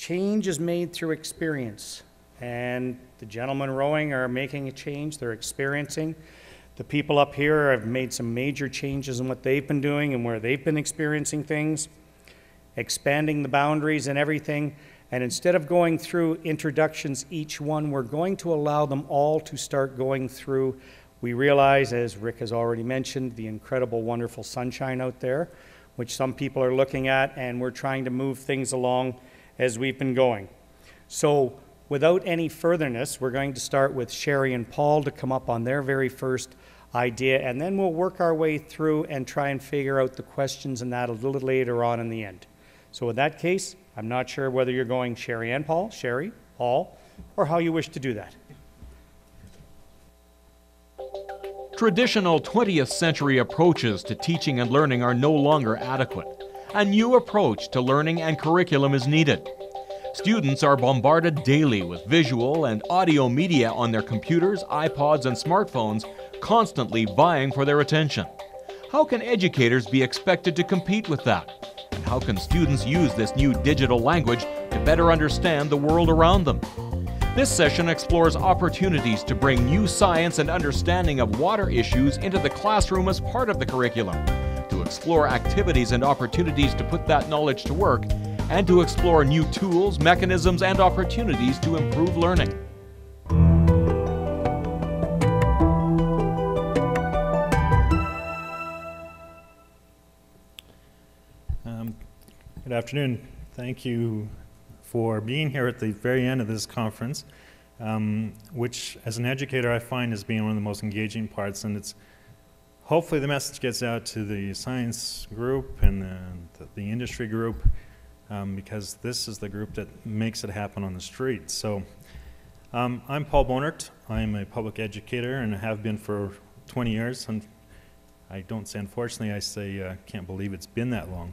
Change is made through experience, and the gentlemen rowing are making a change. They're experiencing. The people up here have made some major changes in what they've been doing and where they've been experiencing things, expanding the boundaries and everything. And instead of going through introductions each one, we're going to allow them all to start going through. We realize, as Rick has already mentioned, the incredible, wonderful sunshine out there, which some people are looking at, and we're trying to move things along as we've been going. So without any furtherness, we're going to start with Sherry and Paul to come up on their very first idea, and then we'll work our way through and try and figure out the questions and that a little later on in the end. So in that case, I'm not sure whether you're going Sherry and Paul, Sherry, Paul, or how you wish to do that. Traditional 20th century approaches to teaching and learning are no longer adequate. A new approach to learning and curriculum is needed. Students are bombarded daily with visual and audio media on their computers, iPods, and smartphones, constantly vying for their attention. How can educators be expected to compete with that? And how can students use this new digital language to better understand the world around them? This session explores opportunities to bring new science and understanding of water issues into the classroom as part of the curriculum, to explore activities and opportunities to put that knowledge to work, and to explore new tools, mechanisms, and opportunities to improve learning. Good afternoon. Thank you for being here at the very end of this conference, which as an educator I find as being one of the most engaging parts, and it's hopefully the message gets out to the science group and the industry group, because this is the group that makes it happen on the street. So I'm Paul Bonert. I'm a public educator and have been for 20 years. And I don't say unfortunately, I say can't believe it's been that long.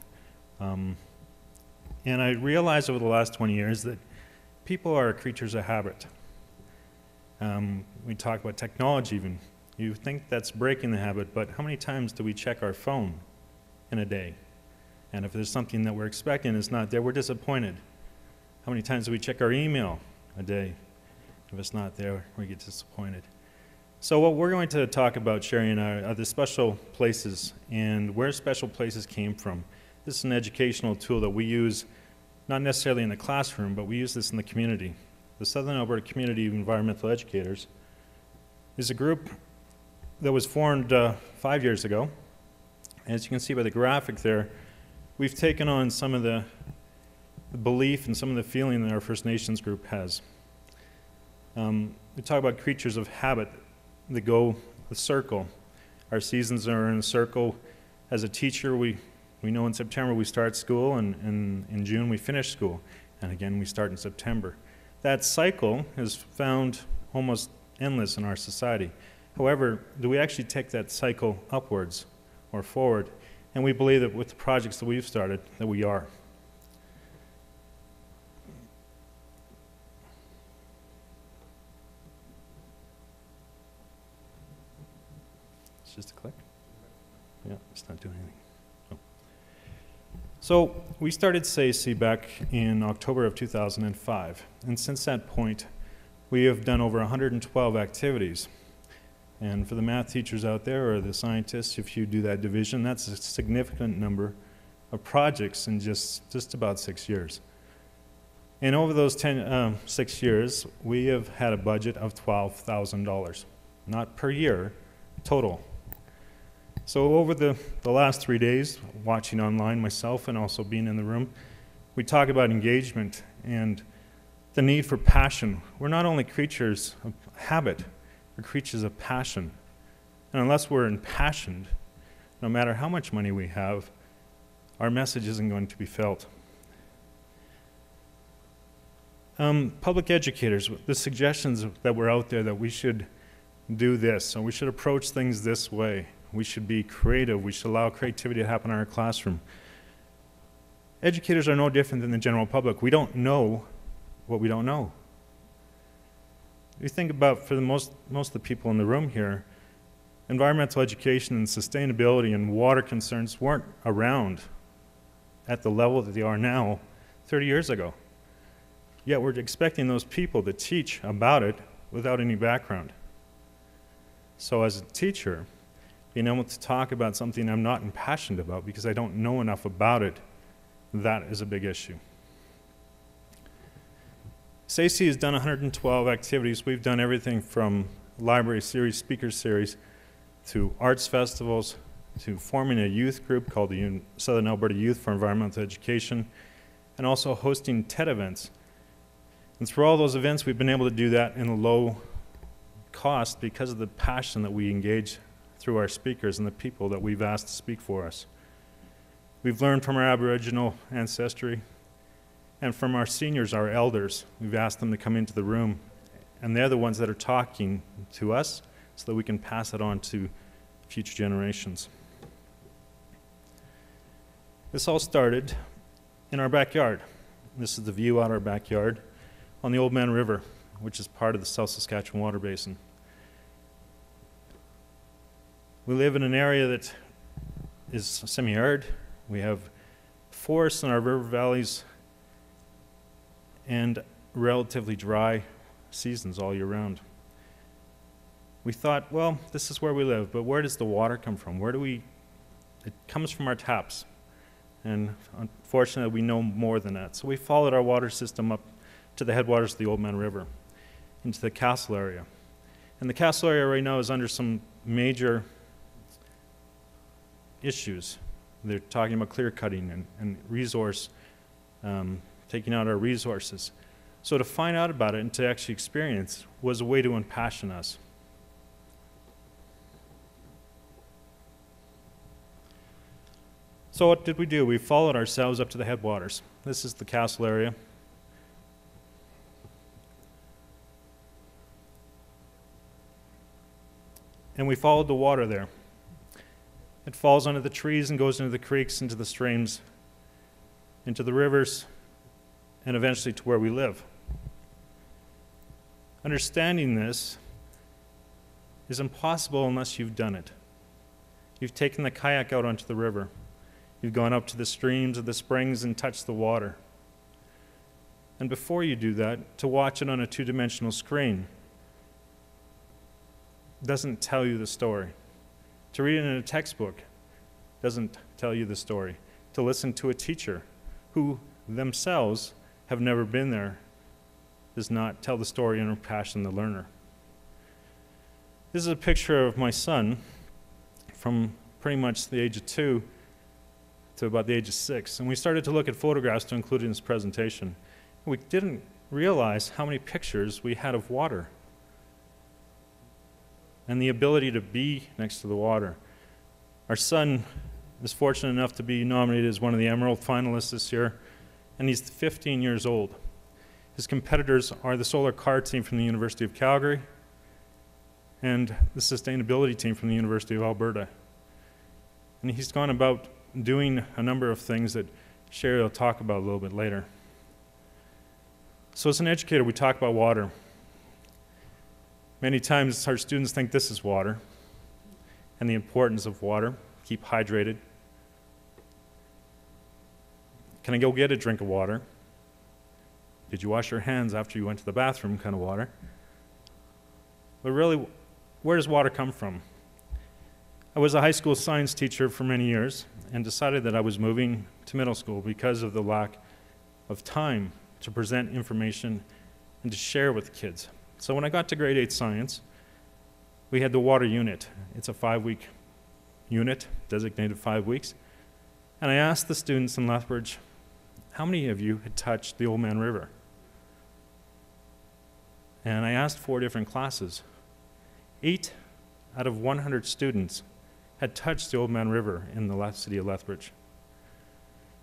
And I realized over the last 20 years that people are creatures of habit. We talk about technology even. You think that's breaking the habit, but how many times do we check our phone in a day? And if there's something that we're expecting is not there, we're disappointed. How many times do we check our email a day? If it's not there, we get disappointed. So what we're going to talk about, Sherry and I, are the special places and where special places came from. This is an educational tool that we use, not necessarily in the classroom, but we use this in the community. The Southern Alberta Community of Environmental Educators is a group that was formed 5 years ago. As you can see by the graphic there, we've taken on some of the belief and some of the feeling that our First Nations group has. We talk about creatures of habit that go a circle. Our seasons are in a circle. As a teacher, we know in September we start school, and in June we finish school, and again we start in September. That cycle is found almost endless in our society. However, do we actually take that cycle upwards or forward? And we believe that with the projects that we've started, that we are. It's just a click. Yeah, it's not doing anything. So we started SACE back in October of 2005, and since that point we have done over 112 activities. And for the math teachers out there or the scientists, if you do that division, that's a significant number of projects in just about 6 years. And over those 6 years, we have had a budget of $12,000, not per year, total. So over the last 3 days, watching online myself and also being in the room, we talk about engagement and the need for passion. We're not only creatures of habit, we're creatures of passion. And unless we're impassioned, no matter how much money we have, our message isn't going to be felt. Public educators, the suggestions that were out there that we should do this, or we should approach things this way. We should be creative. We should allow creativity to happen in our classroom. Educators are no different than the general public. We don't know what we don't know. You think about, for the most of the people in the room here, environmental education and sustainability and water concerns weren't around at the level that they are now 30 years ago. Yet we're expecting those people to teach about it without any background. So as a teacher, being able to talk about something I'm not passionate about because I don't know enough about it, that is a big issue. SACE has done 112 activities. We've done everything from library series, speaker series, to arts festivals, to forming a youth group called the Southern Alberta Youth for Environmental Education, and also hosting TED events. And through all those events, we've been able to do that in a low cost because of the passion that we engage through our speakers and the people that we've asked to speak for us. We've learned from our Aboriginal ancestry and from our seniors, our elders. We've asked them to come into the room, and they're the ones that are talking to us so that we can pass it on to future generations. This all started in our backyard. This is the view out our backyard on the Old Man River, which is part of the South Saskatchewan Water Basin. We live in an area that is semi-arid. We have forests in our river valleys and relatively dry seasons all year round. We thought, well, this is where we live, but where does the water come from? It comes from our taps. And unfortunately, we know more than that. So we followed our water system up to the headwaters of the Old Man River, into the Castle area. And the Castle area right now is under some major issues. They're talking about clear cutting and resource, taking out our resources. So to find out about it and to actually experience was a way to impassion us. So what did we do? We followed ourselves up to the headwaters. This is the Castle area. And we followed the water there. It falls under the trees and goes into the creeks, into the streams, into the rivers, and eventually to where we live. Understanding this is impossible unless you've done it. You've taken the kayak out onto the river. You've gone up to the streams or the springs and touched the water. And before you do that, to watch it on a two-dimensional screen doesn't tell you the story. To read it in a textbook doesn't tell you the story. To listen to a teacher who themselves have never been there does not tell the story and impassion the learner. This is a picture of my son from pretty much the age of 2 to about the age of 6. And we started to look at photographs to include in this presentation. We didn't realize how many pictures we had of water and the ability to be next to the water. Our son is fortunate enough to be nominated as one of the Emerald finalists this year, and he's 15 years old. His competitors are the solar car team from the University of Calgary and the sustainability team from the University of Alberta. And he's gone about doing a number of things that Sherry will talk about a little bit later. So as an educator, we talk about water. Many times our students think this is water and the importance of water. Keep hydrated. Can I go get a drink of water? Did you wash your hands after you went to the bathroom kind of water? But really, where does water come from? I was a high school science teacher for many years and decided that I was moving to middle school because of the lack of time to present information and to share with kids. So when I got to grade 8 science, we had the water unit. It's a 5-week unit, designated 5 weeks. And I asked the students in Lethbridge, how many of you had touched the Old Man River? And I asked 4 different classes. 8 out of 100 students had touched the Old Man River in the city of Lethbridge.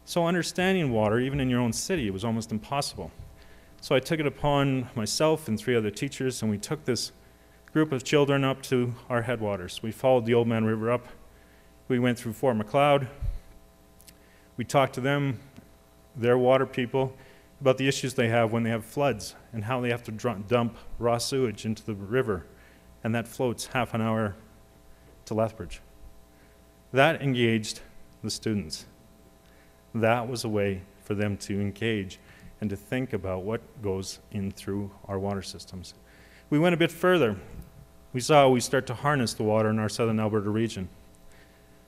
So understanding water, even in your own city, was almost impossible. So I took it upon myself and 3 other teachers, and we took this group of children up to our headwaters. We followed the Old Man River up. We went through Fort Macleod. We talked to them, their water people, about the issues they have when they have floods and how they have to dump raw sewage into the river, and that floats half an hour to Lethbridge. That engaged the students. That was a way for them to engage and to think about what goes in through our water systems. We went a bit further. We saw we start to harness the water in our southern Alberta region.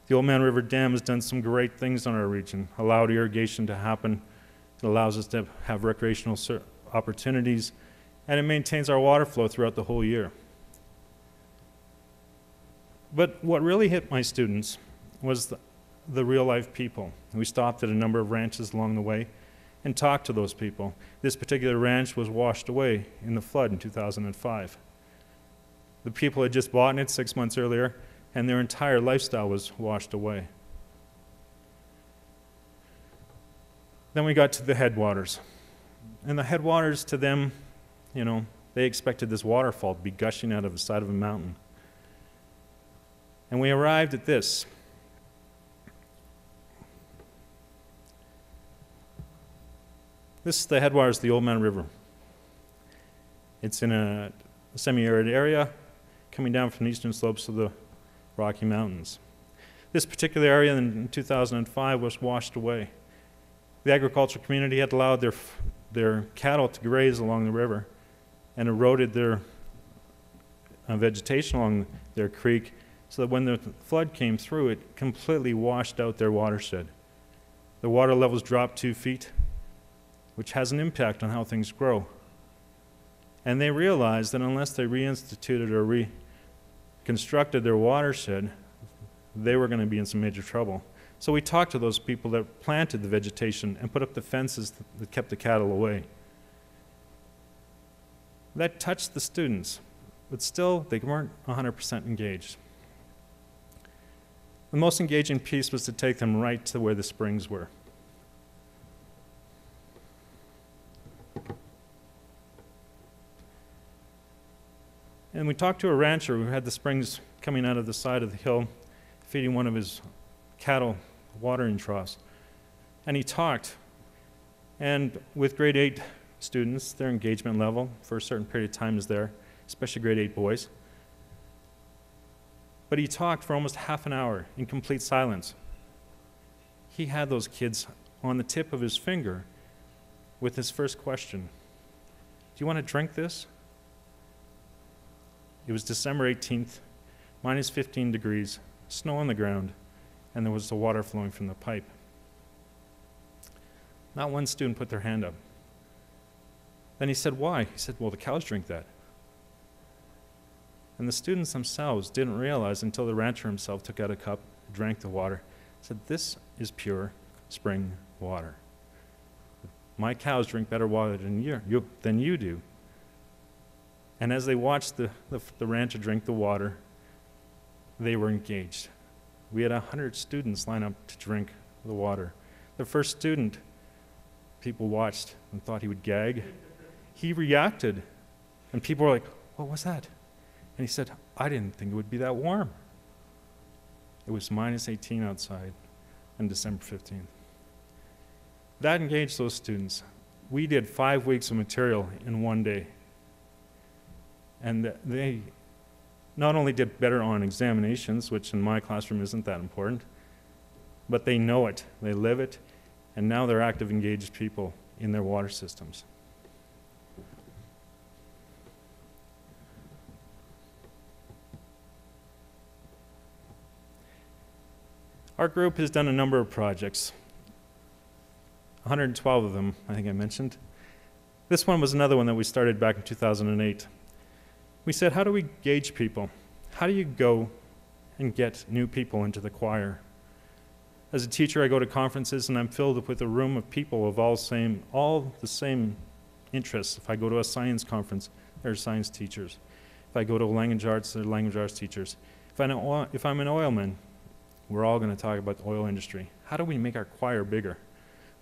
The Oldman River Dam has done some great things on our region, allowed irrigation to happen. It allows us to have recreational opportunities, and it maintains our water flow throughout the whole year. But what really hit my students was the real-life people. We stopped at a number of ranches along the way and talked to those people. This particular ranch was washed away in the flood in 2005. The people had just bought it 6 months earlier, and their entire lifestyle was washed away. Then we got to the headwaters. And the headwaters, to them, they expected this waterfall to be gushing out of the side of a mountain. And we arrived at this. This is the headwaters of the Oldman River. It's in a semi-arid area coming down from the eastern slopes of the Rocky Mountains. This particular area in 2005 was washed away. The agricultural community had allowed their cattle to graze along the river and eroded their vegetation along their creek, so that when the flood came through, it completely washed out their watershed. The water levels dropped 2 feet, which has an impact on how things grow. And they realized that unless they reinstituted or reconstructed their watershed, they were going to be in some major trouble. So we talked to those people that planted the vegetation and put up the fences that kept the cattle away. That touched the students, but still they weren't 100% engaged. The most engaging piece was to take them right to where the springs were. And we talked to a rancher who had the springs coming out of the side of the hill, feeding one of his cattle watering troughs. And he talked, and with grade 8 students, their engagement level for a certain period of time is there, especially grade 8 boys. But he talked for almost half an hour in complete silence. He had those kids on the tip of his finger with his first question: "Do you want to drink this?" It was December 18th, minus 15 degrees, snow on the ground, and there was the water flowing from the pipe. Not one student put their hand up. Then he said, "Why?" He said, "Well, the cows drink that." And the students themselves didn't realize until the rancher himself took out a cup, drank the water, said, "This is pure spring water. My cows drink better water than you do." And as they watched the rancher drink the water, they were engaged. We had 100 students line up to drink the water. The first student, people watched and thought he would gag. He reacted, and people were like, "What was that?" And he said, "I didn't think it would be that warm." It was minus 18 outside on December 15th. That engaged those students. We did 5 weeks of material in one day. And they not only did better on examinations, which in my classroom isn't that important, but they know it, they live it, and now they're active, engaged people in their water systems. Our group has done a number of projects, 112 of them, I think I mentioned. This one was another one that we started back in 2008. We said, how do we gauge people? How do you go and get new people into the choir? As a teacher, I go to conferences and I'm filled up with a room of people of all the same interests. If I go to a science conference, there are science teachers. If I go to language arts, there are language arts teachers. If I'm an oilman, we're all going to talk about the oil industry. How do we make our choir bigger?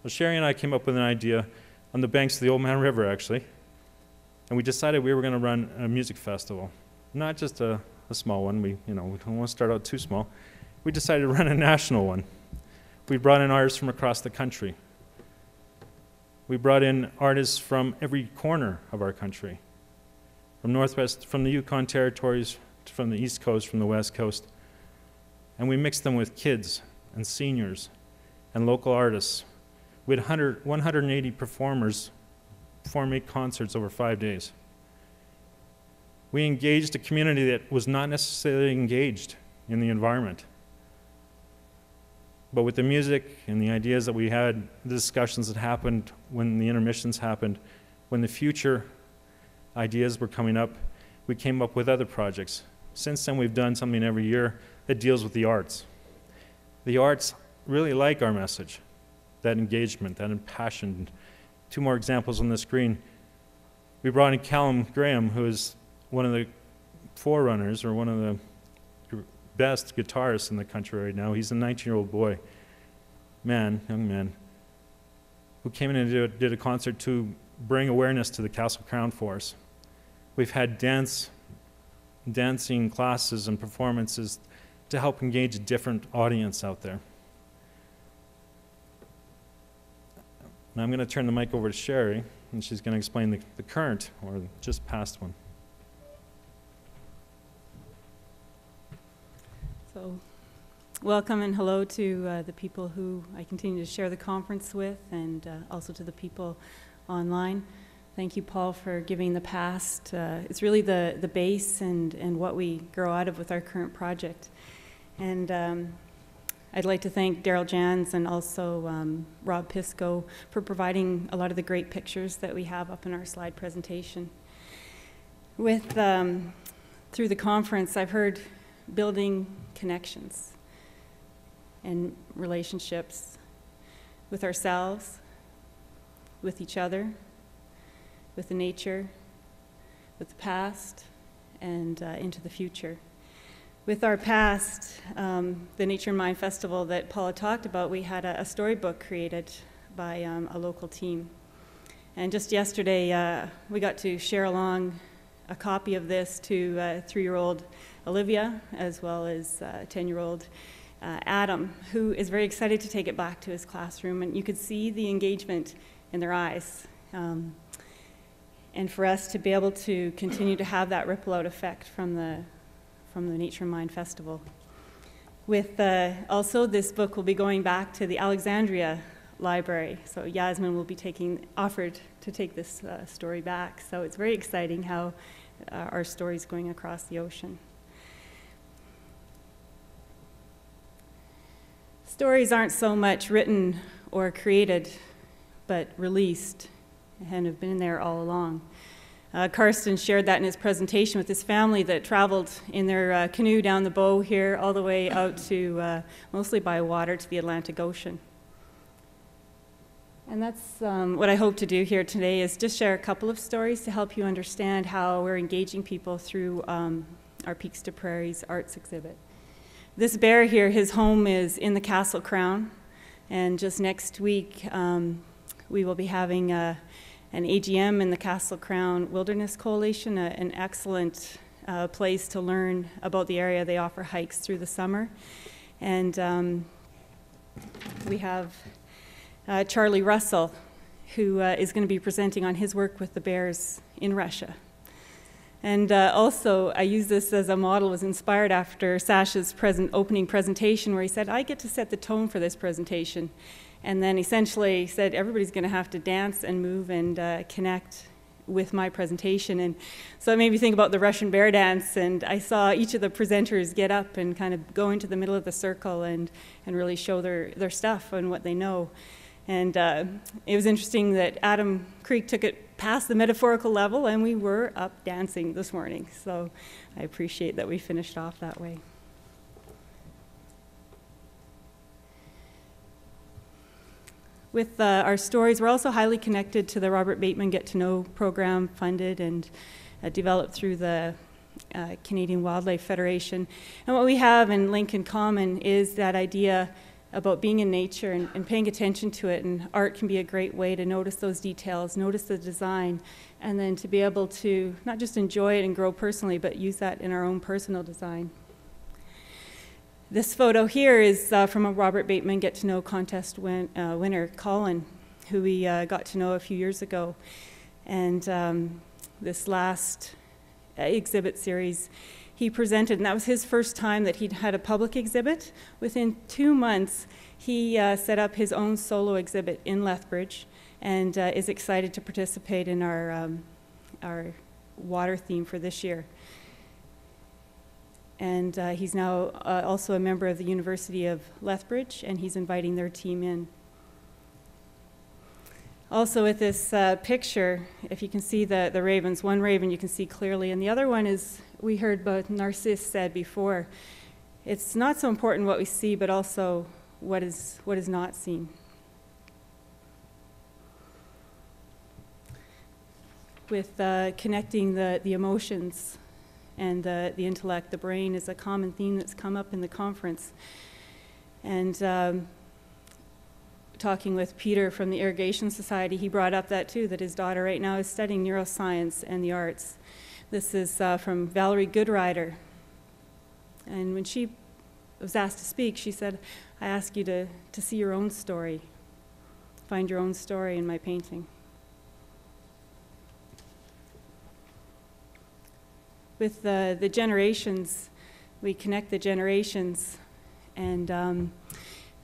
Well, Sherry and I came up with an idea on the banks of the Oldman River, actually. And we decided we were going to run a music festival. Not just a small one. We don't want to start out too small. We decided to run a national one. We brought in artists from across the country. We brought in artists from every corner of our country. From the Yukon territories, from the East Coast, from the West Coast. And we mixed them with kids and seniors and local artists We had 180 performers perform 8 concerts over 5 days. We engaged a community that was not necessarily engaged in the environment. But with the music and the ideas that we had, the discussions that happened when the intermissions happened, when the future ideas were coming up, we came up with other projects. Since then, we've done something every year that deals with the arts. The arts really like our message, that engagement, that impassioned. 2 more examples on the screen. We brought in Callum Graham, who is one of the forerunners, or one of the best guitarists in the country right now. He's a 19-year-old boy, young man, who came in and did a concert to bring awareness to the Castle Crown for us. We've had dancing classes and performances to help engage a different audience out there. Now I'm going to turn the mic over to Sherry, and she's going to explain the current, or just past one. So, welcome and hello to the people who I continue to share the conference with, and also to the people online. Thank you, Paul, for giving the past. It's really the base and what we grow out of with our current project. And I'd like to thank Daryl Jans and also Rob Pisco for providing a lot of the great pictures that we have up in our slide presentation. Through the conference, I've heard building connections and relationships with ourselves, with each other, with the nature, with the past, and into the future. With our past, the Nature and Mind Festival that Paula talked about, we had a storybook created by a local team. And just yesterday, we got to share along a copy of this to 3-year-old Olivia, as well as 10-year-old Adam, who is very excited to take it back to his classroom. And you could see the engagement in their eyes. And for us to be able to continue to have that ripple out effect from the Nature and Mind Festival. With also, this book will be going back to the Alexandria Library. So Yasmin will be offered to take this story back. So it's very exciting how our story is going across the ocean. Stories aren't so much written or created, but released, and have been there all along. Karsten shared that in his presentation with his family that traveled in their canoe down the bow here all the way out to, mostly by water, to the Atlantic Ocean. And that's what I hope to do here today, is just share a couple of stories to help you understand how we're engaging people through our Peaks to Prairies arts exhibit. This bear here, his home is in the Castle Crown, and just next week we will be having an AGM in the Castle Crown Wilderness Coalition, an excellent place to learn about the area. They offer hikes through the summer. And we have Charlie Russell, who is going to be presenting on his work with the bears in Russia. And also, I use this as a model, was inspired after Sasha's opening presentation, where he said, I get to set the tone for this presentation. And then essentially said, everybody's going to have to dance and move and connect with my presentation. And so it made me think about the Russian bear dance, and I saw each of the presenters get up and kind of go into the middle of the circle and really show their stuff and what they know. And it was interesting that Adam Creek took it past the metaphorical level, and we were up dancing this morning. So I appreciate that we finished off that way. With our stories, we're also highly connected to the Robert Bateman Get to Know program, funded and developed through the Canadian Wildlife Federation. And what we have in link in common is that idea about being in nature and paying attention to it, and art can be a great way to notice those details, notice the design, and then to be able to not just enjoy it and grow personally, but use that in our own personal design. This photo here is from a Robert Bateman Get to Know contest winner, Colin, who we got to know a few years ago. And this last exhibit series he presented, and that was his first time that he'd had a public exhibit. Within 2 months, he set up his own solo exhibit in Lethbridge, and is excited to participate in our water theme for this year. And he's now also a member of the University of Lethbridge, and he's inviting their team in. Also with this picture, if you can see the ravens, one raven you can see clearly, and the other one is, we heard what Narcisse said before, it's not so important what we see, but also what is not seen. With connecting the emotions and the intellect, the brain is a common theme that's come up in the conference. And talking with Peter from the Irrigation Society, he brought up that too, that his daughter right now is studying neuroscience and the arts. This is from Valerie Goodrider. And when she was asked to speak, she said, I ask you to see your own story, find your own story in my painting. With the generations, we connect the generations, and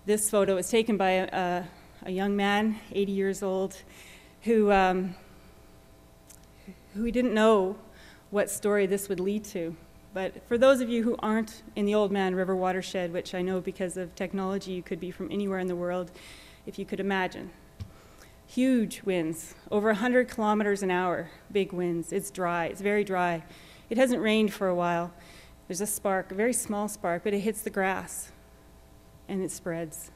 this photo was taken by a young man, 80 years old, who didn't know what story this would lead to. But for those of you who aren't in the Old Man River watershed, which I know because of technology you could be from anywhere in the world, if you could imagine. Huge winds, over 100 kilometers an hour, big winds. It's dry, it's very dry. It hasn't rained for a while. There's a spark, a very small spark, but it hits the grass and it spreads.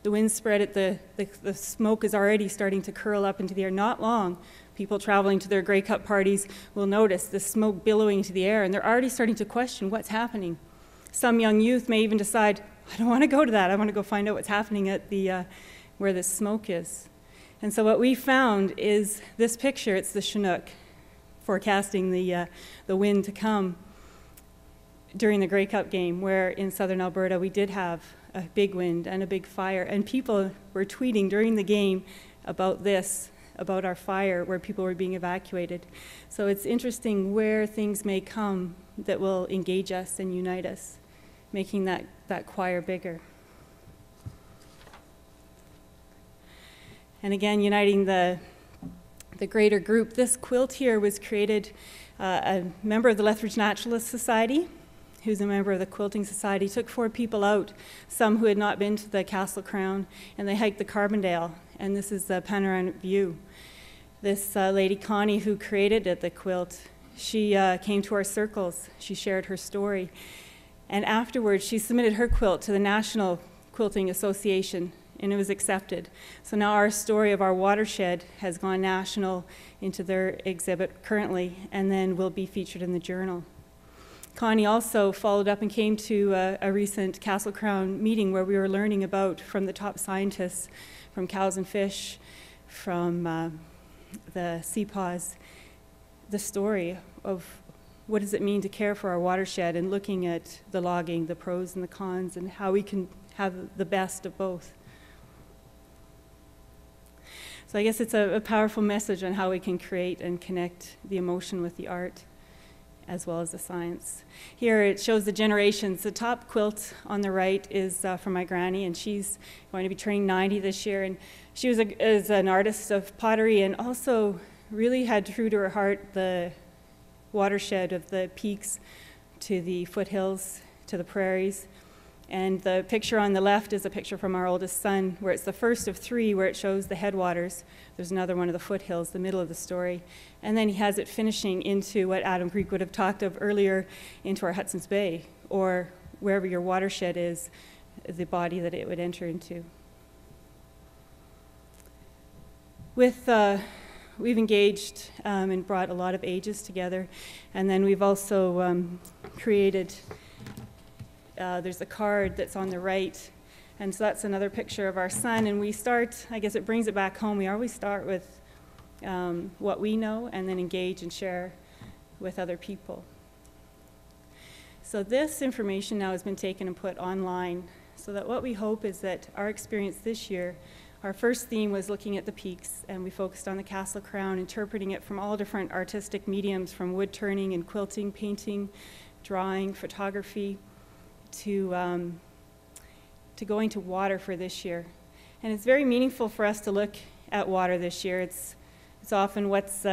The wind spread it, the smoke is already starting to curl up into the air. Not long, people traveling to their Grey Cup parties will notice the smoke billowing into the air, and they're already starting to question what's happening. Some young youth may even decide, I don't want to go to that. I want to go find out what's happening at the where the smoke is. And so what we found is this picture. It's the Chinook forecasting the wind to come during the Grey Cup game, where in southern Alberta we did have a big wind and a big fire, and people were tweeting during the game about this, about our fire, where people were being evacuated. So it's interesting where things may come that will engage us and unite us, making that choir bigger. And again, uniting the greater group. This quilt here was created, a member of the Lethbridge Naturalist Society, who's a member of the Quilting Society, took 4 people out, some who had not been to the Castle Crown, and they hiked the Carbondale, and this is the panoramic view. This lady, Connie, who created the quilt, she came to our circles, she shared her story, and afterwards she submitted her quilt to the National Quilting Association, and it was accepted. So now our story of our watershed has gone national into their exhibit currently, and then will be featured in the journal. Connie also followed up and came to a recent Castle Crown meeting where we were learning about, from the top scientists, from cows and fish, from the CPAWs, the story of what does it mean to care for our watershed, and looking at the logging, the pros and the cons, and how we can have the best of both. So I guess it's a powerful message on how we can create and connect the emotion with the art, as well as the science. Here it shows the generations. The top quilt on the right is from my granny, and she's going to be turning 90 this year. And she was is an artist of pottery, and also really had true to her heart the watershed of the peaks to the foothills to the prairies. And the picture on the left is a picture from our oldest son, where it's the first of 3 where it shows the headwaters. There's another one of the foothills, the middle of the story. And then he has it finishing into what Adam Creek would have talked of earlier, into our Hudson's Bay, or wherever your watershed is, the body that it would enter into. We've engaged and brought a lot of ages together, and then we've also created there's a card that's on the right, and so that's another picture of our son. And we start, I guess it brings it back home, we always start with what we know, and then engage and share with other people. So this information now has been taken and put online, so that what we hope is that our experience this year, our first theme was looking at the peaks, and we focused on the Castle Crown, interpreting it from all different artistic mediums, from wood turning and quilting, painting, drawing, photography, to going to water for this year. And it's very meaningful for us to look at water this year. It's often what's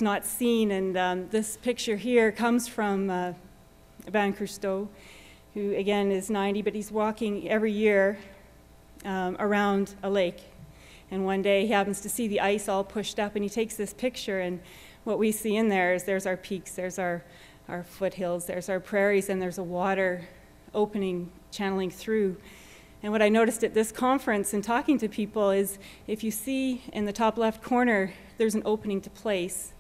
not seen, and this picture here comes from Van Cousteau, who again is 90, but he's walking every year around a lake. And one day he happens to see the ice all pushed up, and he takes this picture, and what we see in there is there's our peaks, there's our foothills, there's our prairies, and there's a water opening, channeling through. And what I noticed at this conference in talking to people is if you see in the top left corner, there's an opening to place,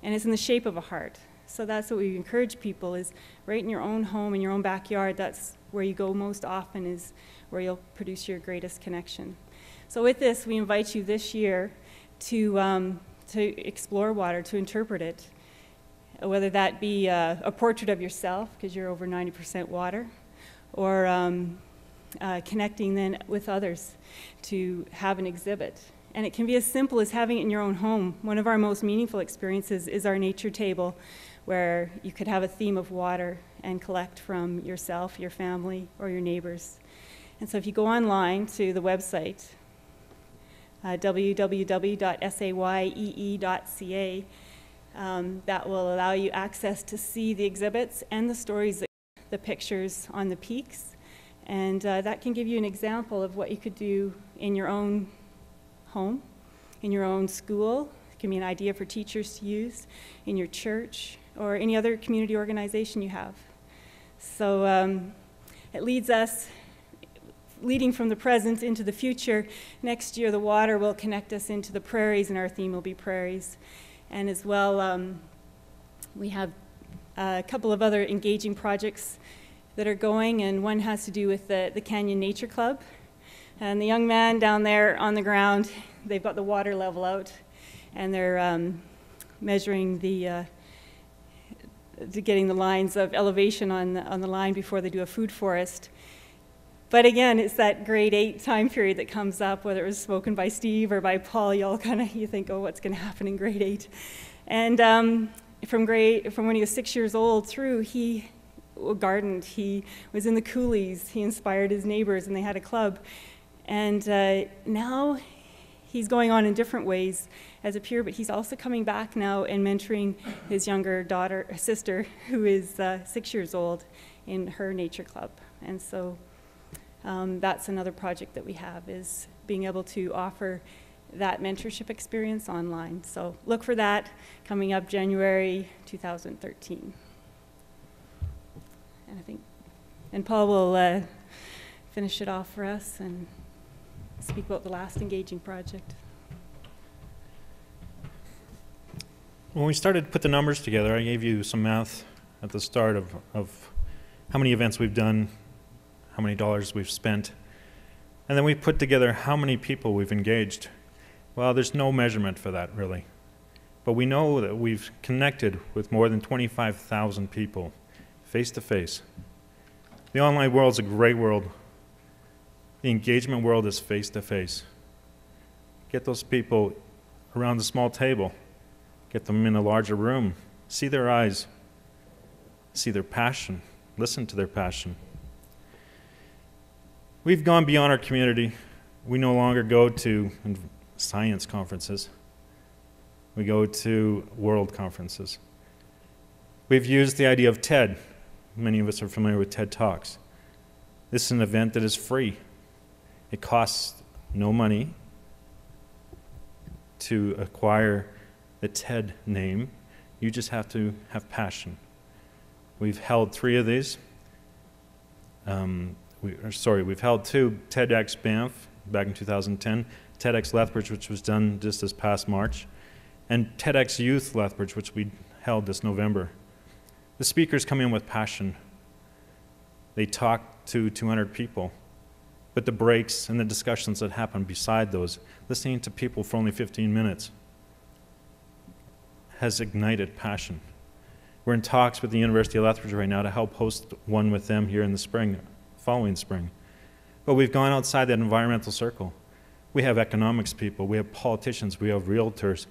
and it's in the shape of a heart. So that's what we encourage people, is right in your own home, in your own backyard, that's where you go most often, is where you'll produce your greatest connection. So with this, we invite you this year to explore water, to interpret it, whether that be a portrait of yourself, because you're over 90% water, or connecting then with others to have an exhibit. And it can be as simple as having it in your own home. One of our most meaningful experiences is our nature table, where you could have a theme of water and collect from yourself, your family, or your neighbors. And so if you go online to the website, www.sayee.ca, that will allow you access to see the exhibits and the stories, the pictures on the peaks. And that can give you an example of what you could do in your own home, in your own school. It can be an idea for teachers to use in your church or any other community organization you have. So it leads us, leading from the present into the future. Next year, the water will connect us into the prairies, and our theme will be prairies. And as well, we have a couple of other engaging projects that are going, and one has to do with the Canyon Nature Club. And the young man down there on the ground, they've got the water level out, and they're measuring getting the lines of elevation on the line before they do a food forest. But again, it's that grade 8 time period that comes up, whether it was spoken by Steve or by Paul, you think, oh, what's going to happen in grade 8? And from when he was 6 years old through, he gardened, he was in the coulees, he inspired his neighbors, and they had a club. And now he's going on in different ways as a peer, but he's also coming back now and mentoring his younger sister, who is 6 years old, in her nature club. And so that's another project that we have, is being able to offer that mentorship experience online. So look for that coming up January 2013. And Paul will finish it off for us and speak about the last engaging project. When we started to put the numbers together, I gave you some math at the start of how many events we've done, how many dollars we've spent, and then we put together how many people we've engaged. Well, there's no measurement for that, really. But we know that we've connected with more than 25,000 people, face to face. The online world's a great world. The engagement world is face to face. Get those people around the small table. Get them in a larger room. See their eyes. See their passion. Listen to their passion. We've gone beyond our community. We no longer go to science conferences. We go to world conferences. We've used the idea of TED. Many of us are familiar with TED Talks. This is an event that is free. It costs no money to acquire the TED name. You just have to have passion. We've held 3 of these. We've held 2, TEDx Banff back in 2010, TEDx Lethbridge, which was done just this past March, and TEDx Youth Lethbridge, which we held this November. The speakers come in with passion. They talk to 200 people. But the breaks and the discussions that happen beside those, listening to people for only 15 minutes, has ignited passion. We're in talks with the University of Lethbridge right now to help host one with them here in the spring, following spring. But we've gone outside that environmental circle. We have economics people, we have politicians, we have realtors,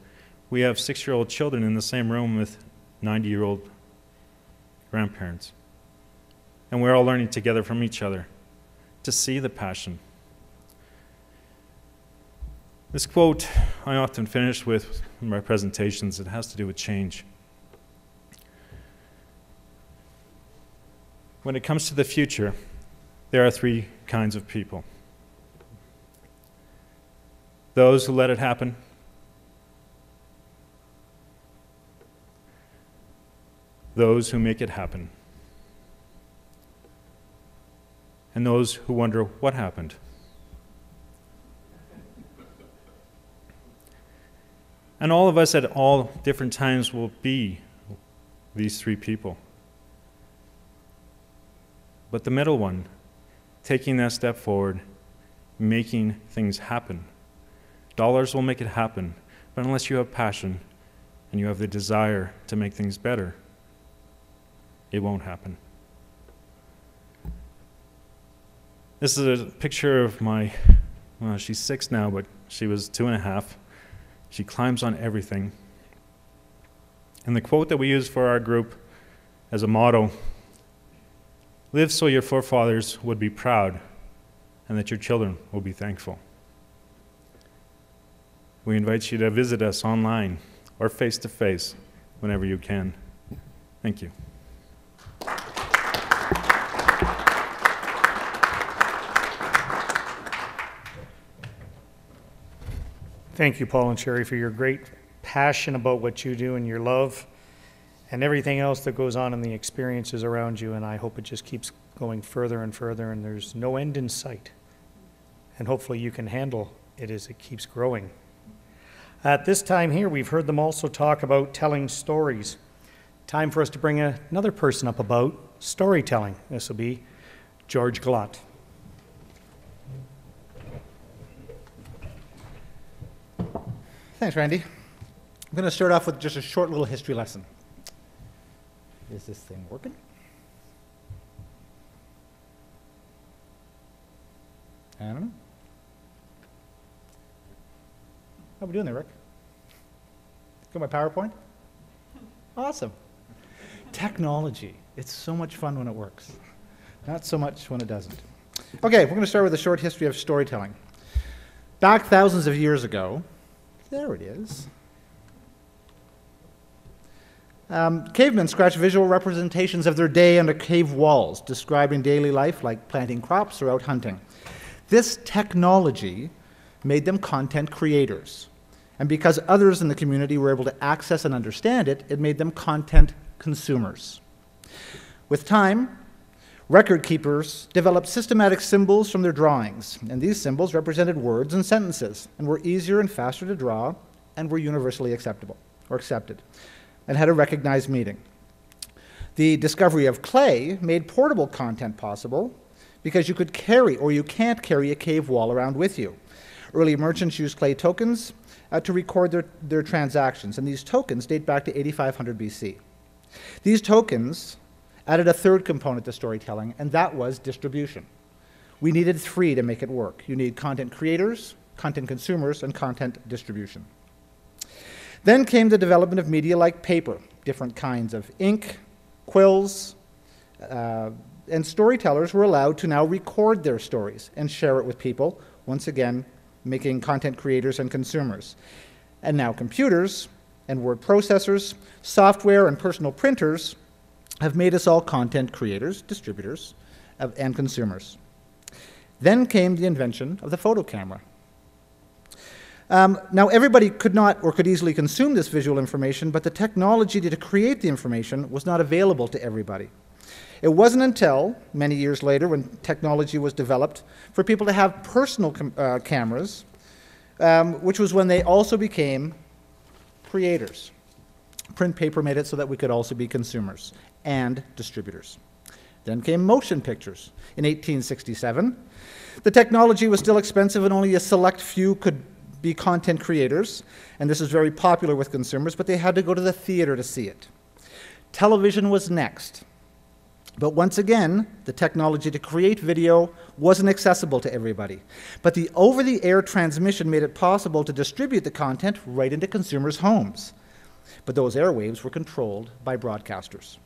we have 6-year-old children in the same room with 90-year-old grandparents. And we're all learning together from each other to see the passion. This quote I often finish with in my presentations. It has to do with change. When it comes to the future, there are three kinds of people. Those who let it happen, those who make it happen, and those who wonder what happened. And all of us at all different times will be these three people. But the middle one, taking that step forward, making things happen. Dollars will make it happen, but unless you have passion and you have the desire to make things better, it won't happen. This is a picture of well, she's 6 now, but she was 2.5. She climbs on everything. And the quote that we use for our group as a motto, live so your forefathers would be proud and that your children will be thankful. We invite you to visit us online or face-to-face whenever you can. Thank you. Thank you, Paul and Sherry, for your great passion about what you do and your love and everything else that goes on in the experiences around you. And I hope it just keeps going further and further, and there's no end in sight. And hopefully you can handle it as it keeps growing. At this time here, we've heard them also talk about telling stories. Time for us to bring another person up about storytelling. This will be George Glott. Thanks, Randy. I'm going to start off with just a short little history lesson. Is this thing working? I don't know. How are we doing there, Rick? Got my PowerPoint? Awesome. Technology. It's so much fun when it works. Not so much when it doesn't. Okay, we're going to start with a short history of storytelling. Back thousands of years ago, there it is. Cavemen scratched visual representations of their day under cave walls, describing daily life like planting crops or out hunting. This technology made them content creators. And because others in the community were able to access and understand it, it made them content consumers. With time, record keepers developed systematic symbols from their drawings, and these symbols represented words and sentences, and were easier and faster to draw, and were universally acceptable, or accepted, and had a recognized meaning. The discovery of clay made portable content possible, because you could carry, or you can't carry, a cave wall around with you. Early merchants used clay tokens to record their transactions, and these tokens date back to 8500 BC. These tokens added a third component to storytelling, and that was distribution. We needed three to make it work. You need content creators, content consumers, and content distribution. Then came the development of media like paper, different kinds of ink, quills, and storytellers were allowed to now record their stories and share it with people, once again, making content creators and consumers. And now computers and word processors, software, and personal printers have made us all content creators, distributors, and consumers. Then came the invention of the photo camera. Now, everybody could not or could easily consume this visual information, but the technology to create the information was not available to everybody. It wasn't until many years later, when technology was developed, for people to have personal cameras, which was when they also became creators. Print paper made it so that we could also be consumers and distributors. Then came motion pictures in 1867. The technology was still expensive and only a select few could be content creators, and this is very popular with consumers, but they had to go to the theater to see it. Television was next. But once again, the technology to create video wasn't accessible to everybody. But the over-the-air transmission made it possible to distribute the content right into consumers' homes. But those airwaves were controlled by broadcasters.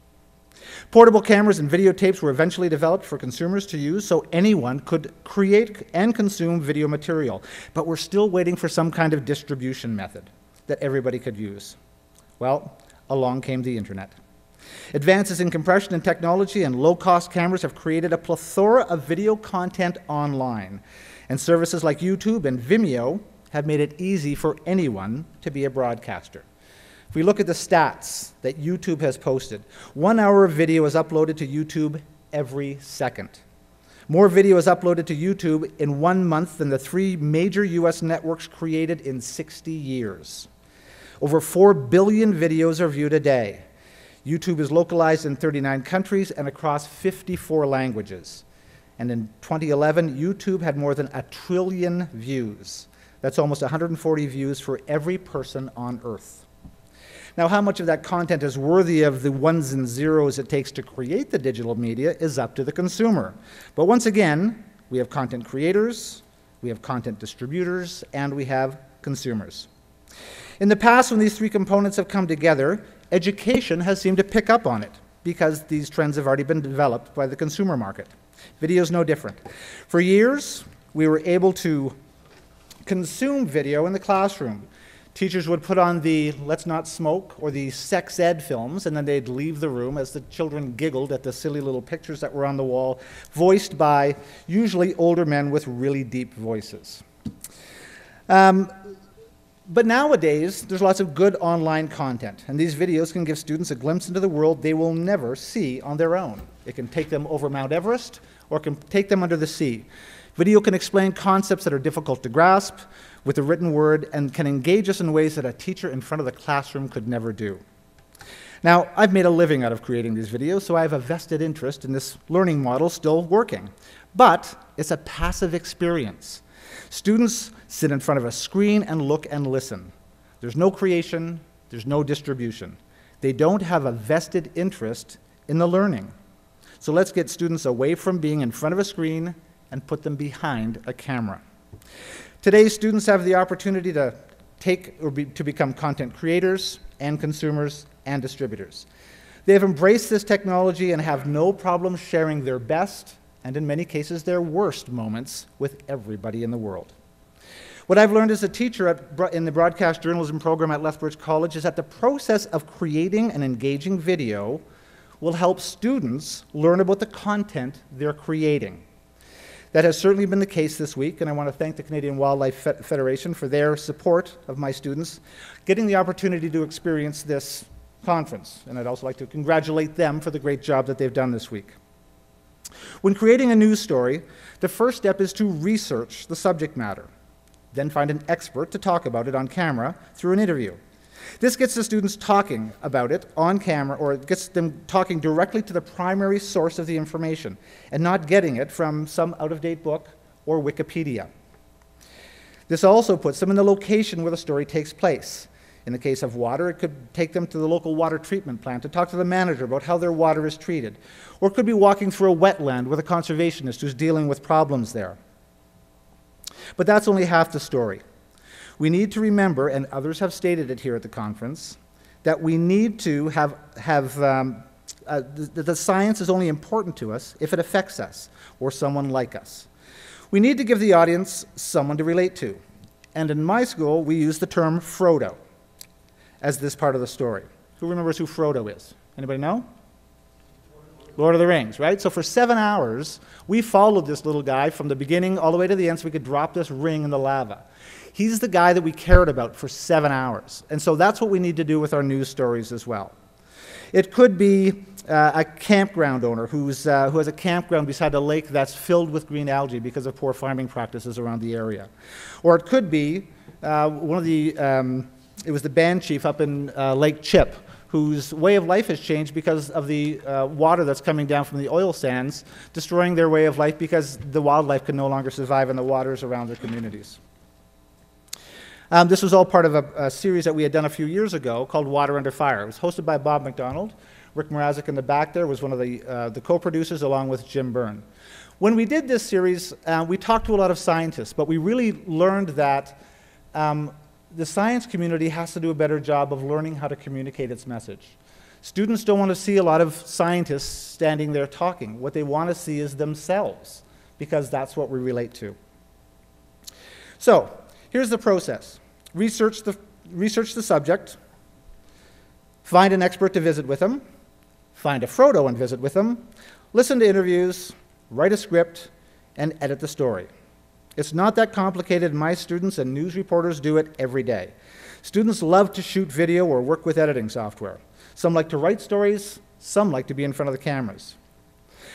Portable cameras and videotapes were eventually developed for consumers to use so anyone could create and consume video material. But we're still waiting for some kind of distribution method that everybody could use. Well, along came the internet. Advances in compression and technology and low-cost cameras have created a plethora of video content online, and services like YouTube and Vimeo have made it easy for anyone to be a broadcaster. If we look at the stats that YouTube has posted, 1 hour of video is uploaded to YouTube every second. More video is uploaded to YouTube in 1 month than the 3 major US networks created in 60 years. Over 4 billion videos are viewed a day. YouTube is localized in 39 countries and across 54 languages. And in 2011, YouTube had more than 1 trillion views. That's almost 140 views for every person on Earth. Now, how much of that content is worthy of the ones and zeros it takes to create the digital media is up to the consumer. But once again, we have content creators, we have content distributors, and we have consumers. In the past, when these 3 components have come together, education has seemed to pick up on it because these trends have already been developed by the consumer market. Video is no different. For years, we were able to consume video in the classroom. Teachers would put on the Let's Not Smoke or the sex ed films, and then they'd leave the room as the children giggled at the silly little pictures that were on the wall, voiced by usually older men with really deep voices. But nowadays, there's lots of good online content, and these videos can give students a glimpse into the world they will never see on their own. It can take them over Mount Everest, or it can take them under the sea. Video can explain concepts that are difficult to grasp with the written word and can engage us in ways that a teacher in front of the classroom could never do. Now, I've made a living out of creating these videos, so I have a vested interest in this learning model still working. But it's a passive experience. Students sit in front of a screen and look and listen. There's no creation, there's no distribution. They don't have a vested interest in the learning. So let's get students away from being in front of a screen and put them behind a camera. Today, students have the opportunity to become content creators and consumers and distributors. They have embraced this technology and have no problem sharing their best and in many cases their worst moments with everybody in the world. What I've learned as a teacher in the broadcast journalism program at Lethbridge College is that the process of creating and engaging video will help students learn about the content they're creating. That has certainly been the case this week, and I want to thank the Canadian Wildlife Federation for their support of my students getting the opportunity to experience this conference. And I'd also like to congratulate them for the great job that they've done this week. When creating a news story, the first step is to research the subject matter, then find an expert to talk about it on camera through an interview. This gets the students talking about it on camera, or it gets them talking directly to the primary source of the information and not getting it from some out-of-date book or Wikipedia. This also puts them in the location where the story takes place. In the case of water, it could take them to the local water treatment plant to talk to the manager about how their water is treated. Or it could be walking through a wetland with a conservationist who's dealing with problems there. But that's only half the story. We need to remember, and others have stated it here at the conference, that we need to the science is only important to us if it affects us or someone like us. We need to give the audience someone to relate to. And in my school, we use the term Frodo as this part of the story. Who remembers who Frodo is? Anybody know? Lord of the Rings, right? So for 7 hours, we followed this little guy from the beginning all the way to the end so we could drop this ring in the lava. He's the guy that we cared about for 7 hours. And so that's what we need to do with our news stories as well. It could be a campground owner who has a campground beside a lake that's filled with green algae because of poor farming practices around the area. Or it could be it was the band chief up in Lake Chip, whose way of life has changed because of the water that's coming down from the oil sands, destroying their way of life because the wildlife can no longer survive in the waters around their communities. This was all part of a series that we had done a few years ago called Water Under Fire. It was hosted by Bob McDonald. Rick Mrazek in the back there was one of the co-producers along with Jim Byrne. When we did this series, we talked to a lot of scientists, but we really learned that the science community has to do a better job of learning how to communicate its message. Students don't want to see a lot of scientists standing there talking. What they want to see is themselves, because that's what we relate to. So, here's the process. Research the subject, find an expert to visit with them, find a Frodo and visit with them, listen to interviews, write a script, and edit the story. It's not that complicated, and my students and news reporters do it every day. Students love to shoot video or work with editing software. Some like to write stories, some like to be in front of the cameras.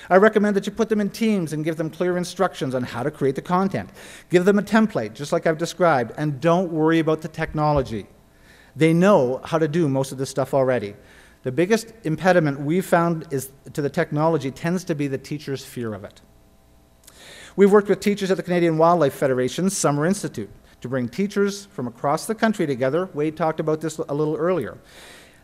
I recommend that you put them in teams and give them clear instructions on how to create the content. Give them a template, just like I've described, and don't worry about the technology. They know how to do most of this stuff already. The biggest impediment we've found to the technology tends to be the teacher's fear of it. We've worked with teachers at the Canadian Wildlife Federation's Summer Institute to bring teachers from across the country together. Wade talked about this a little earlier.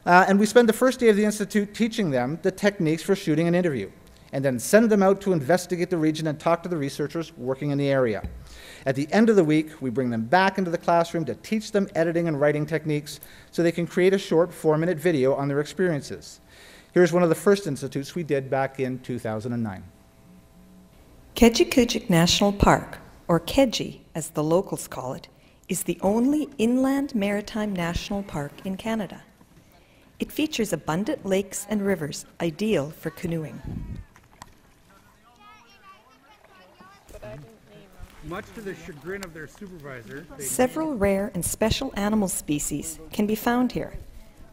And we spend the first day of the Institute teaching them the techniques for shooting an interview, and then send them out to investigate the region and talk to the researchers working in the area. At the end of the week, we bring them back into the classroom to teach them editing and writing techniques so they can create a short 4-minute video on their experiences. Here's one of the first institutes we did back in 2009. Kejikujik National Park, or Keji as the locals call it, is the only inland maritime national park in Canada. It features abundant lakes and rivers, ideal for canoeing. Much to the chagrin of their supervisor, Several rare and special animal species can be found here.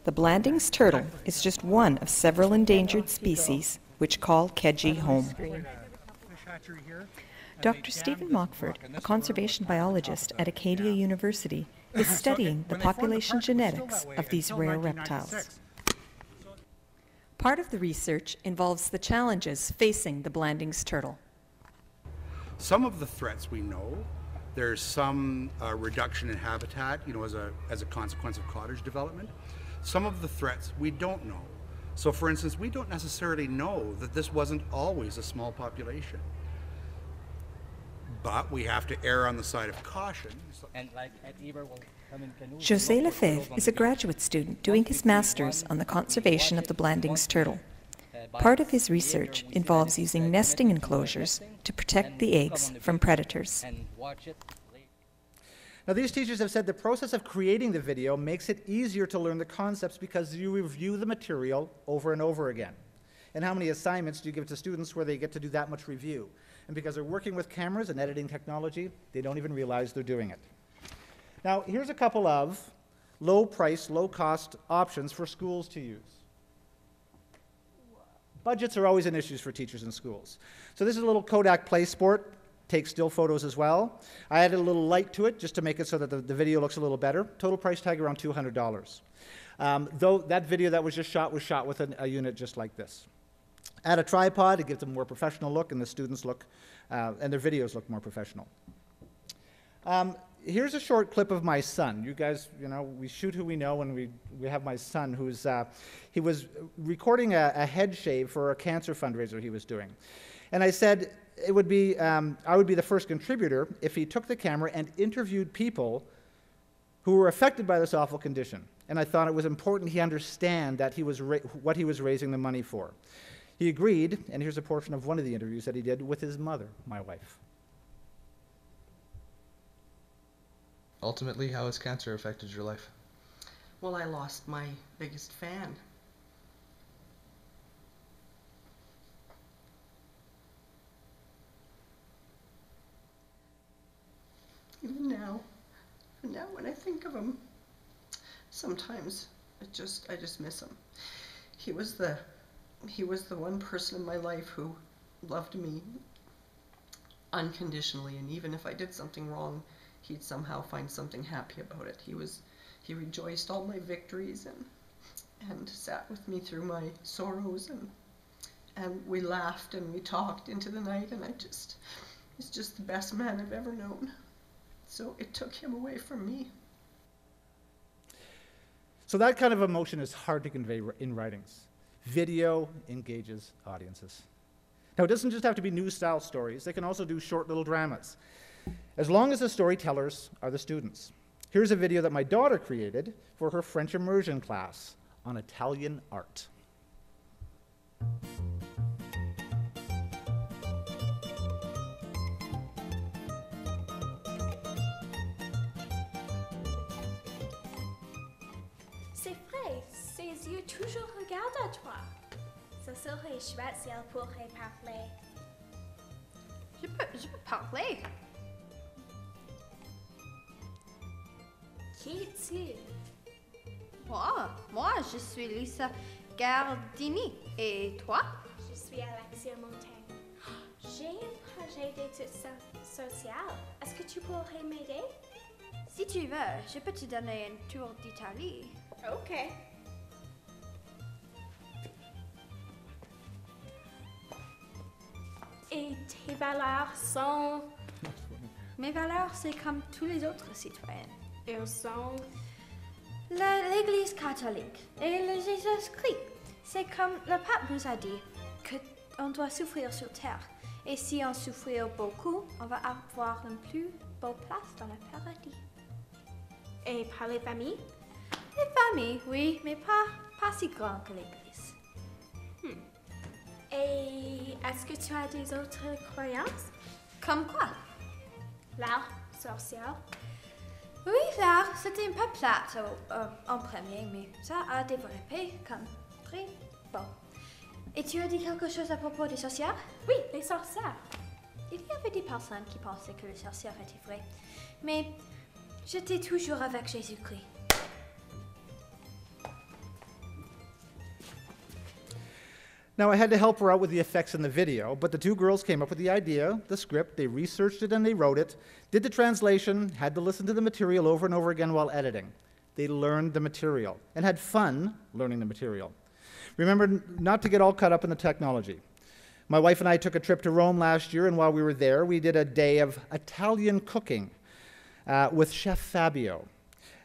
The Blandings turtle is just one of several endangered species which call Keji home. Dr. Stephen Mockford, a conservation biologist at Acadia University, is studying the population genetics of these rare reptiles. Part of the research involves the challenges facing the Blandings turtle. Some of the threats we know. There's some reduction in habitat, as a consequence of cottage development. Some of the threats we don't know. So for instance, we don't necessarily know that this wasn't always a small population. But we have to err on the side of caution. José Lefebvre is a graduate student doing his master's on the conservation of the Blandings turtle. Part of his research involves using nesting enclosures to protect the eggs from predators. Now, these teachers have said the process of creating the video makes it easier to learn the concepts because you review the material over and over again. And how many assignments do you give to students where they get to do that much review? And because they're working with cameras and editing technology, they don't even realize they're doing it. Now, here's a couple of low-price, low-cost options for schools to use. Budgets are always an issue for teachers in schools. So this is a little Kodak Play Sport. Takes still photos as well. I added a little light to it just to make it so that the video looks a little better. Total price tag around $200. Though that video that was shot with a unit just like this. Add a tripod, it gives them a more professional look, and the students look, and their videos look more professional. Here's a short clip of my son. You guys, we shoot who we know, and we have my son who's, he was recording a head shave for a cancer fundraiser he was doing. And I said, I would be the first contributor if he took the camera and interviewed people who were affected by this awful condition. And I thought it was important he understand that what he was raising the money for. He agreed, and here's a portion of one of the interviews that he did with his mother, my wife. Ultimately, how has cancer affected your life? Well, I lost my biggest fan. Even now when I think of him, sometimes I just miss him. He was the one person in my life who loved me unconditionally, and even if I did something wrong, he'd somehow find something happy about it. He rejoiced all my victories and sat with me through my sorrows, and we laughed and we talked into the night, and he's just the best man I've ever known. So it took him away from me. So that kind of emotion is hard to convey in writings. Video engages audiences. Now, it doesn't just have to be news-style stories. They can also do short little dramas, as long as the storytellers are the students. Here's a video that my daughter created for her French immersion class on Italian art. yeux toujours regardent à toi. Ça serait chouette si elle pourrait parler. Je peux parler. Qui es-tu? Moi, je suis Lisa Gardini. Et toi? Je suis Alexia Montaigne. J'ai un projet d'études sociales. Est-ce que tu pourrais m'aider? Si tu veux, je peux te donner un tour d'Italie. Ok. Et tes valeurs sont... Mes valeurs, c'est comme tous les autres citoyens. Elles sont... L'Église catholique et le Jésus-Christ. C'est comme le pape nous a dit qu'on doit souffrir sur terre. Et si on souffre beaucoup, on va avoir une plus belle place dans le paradis. Et par les familles? Les familles, oui, mais pas si grand que l'Église. Et est-ce que tu as des autres croyances? Comme quoi? L'art social? Oui, l'art, c'était un peu plate en premier, mais ça a développé comme très bon. Et tu as dit quelque chose à propos des sorcières? Oui, les sorcières. Il y avait des personnes qui pensaient que les sorcières étaient vraies, mais j'étais toujours avec Jésus-Christ. Now, I had to help her out with the effects in the video, but the two girls came up with the idea, the script, they researched it and they wrote it, did the translation, had to listen to the material over and over again while editing. They learned the material and had fun learning the material. Remember not to get all caught up in the technology. My wife and I took a trip to Rome last year, and while we were there, we did a day of Italian cooking with Chef Fabio.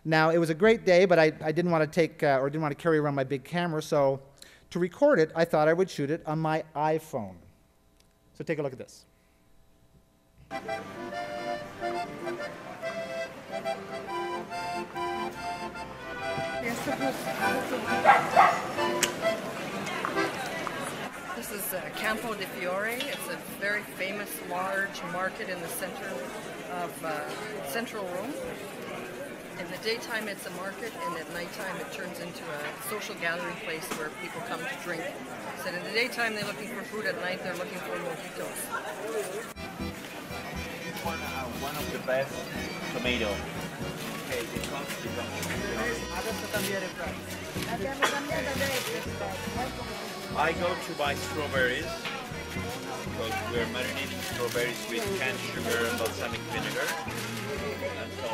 Now, it was a great day, but I didn't want to take, or didn't want to carry around my big camera, so to record it, I thought I would shoot it on my iPhone. So take a look at this. This is Campo di Fiore. It's a very famous large market in the center of central Rome. In the daytime it's a market, and at nighttime it turns into a social gathering place where people come to drink. So in the daytime they're looking for food, at night they're looking for mojitos. One of the best tomato. Okay, I go to buy strawberries because we're marinating strawberries with canned sugar and balsamic vinegar. And so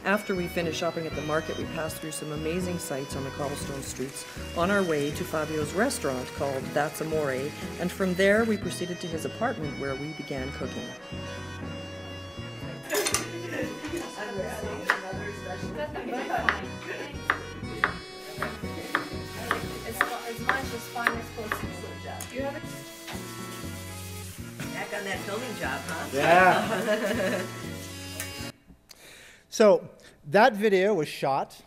After we finished shopping at the market, we passed through some amazing sights on the cobblestone streets on our way to Fabio's restaurant called That's Amore, and from there we proceeded to his apartment where we began cooking. Back on that filming job, huh? Yeah. So that video was shot,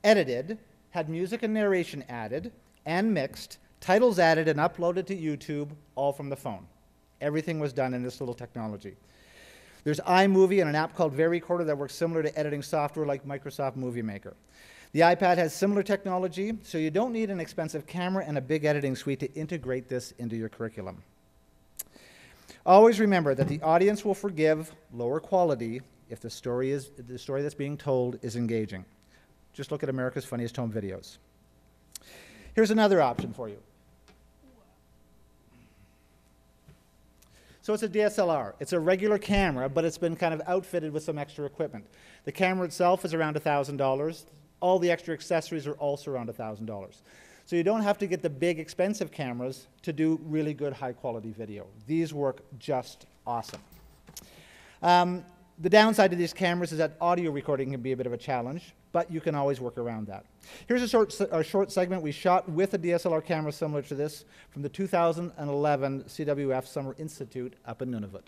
edited, had music and narration added, and mixed, titles added and uploaded to YouTube, all from the phone. Everything was done in this little technology. There's iMovie and an app called VariCorder that works similar to editing software like Microsoft Movie Maker. The iPad has similar technology, so you don't need an expensive camera and a big editing suite to integrate this into your curriculum. Always remember that the audience will forgive lower quality if the story that's being told is engaging. Just look at America's Funniest Home Videos. Here's another option for you. So it's a DSLR. It's a regular camera, but it's been kind of outfitted with some extra equipment. The camera itself is around $1,000. All the extra accessories are also around $1,000. So you don't have to get the big expensive cameras to do really good high quality video. These work just awesome. The downside of these cameras is that audio recording can be a bit of a challenge, but you can always work around that. Here's a short segment we shot with a DSLR camera similar to this from the 2011 CWF Summer Institute up in Nunavut.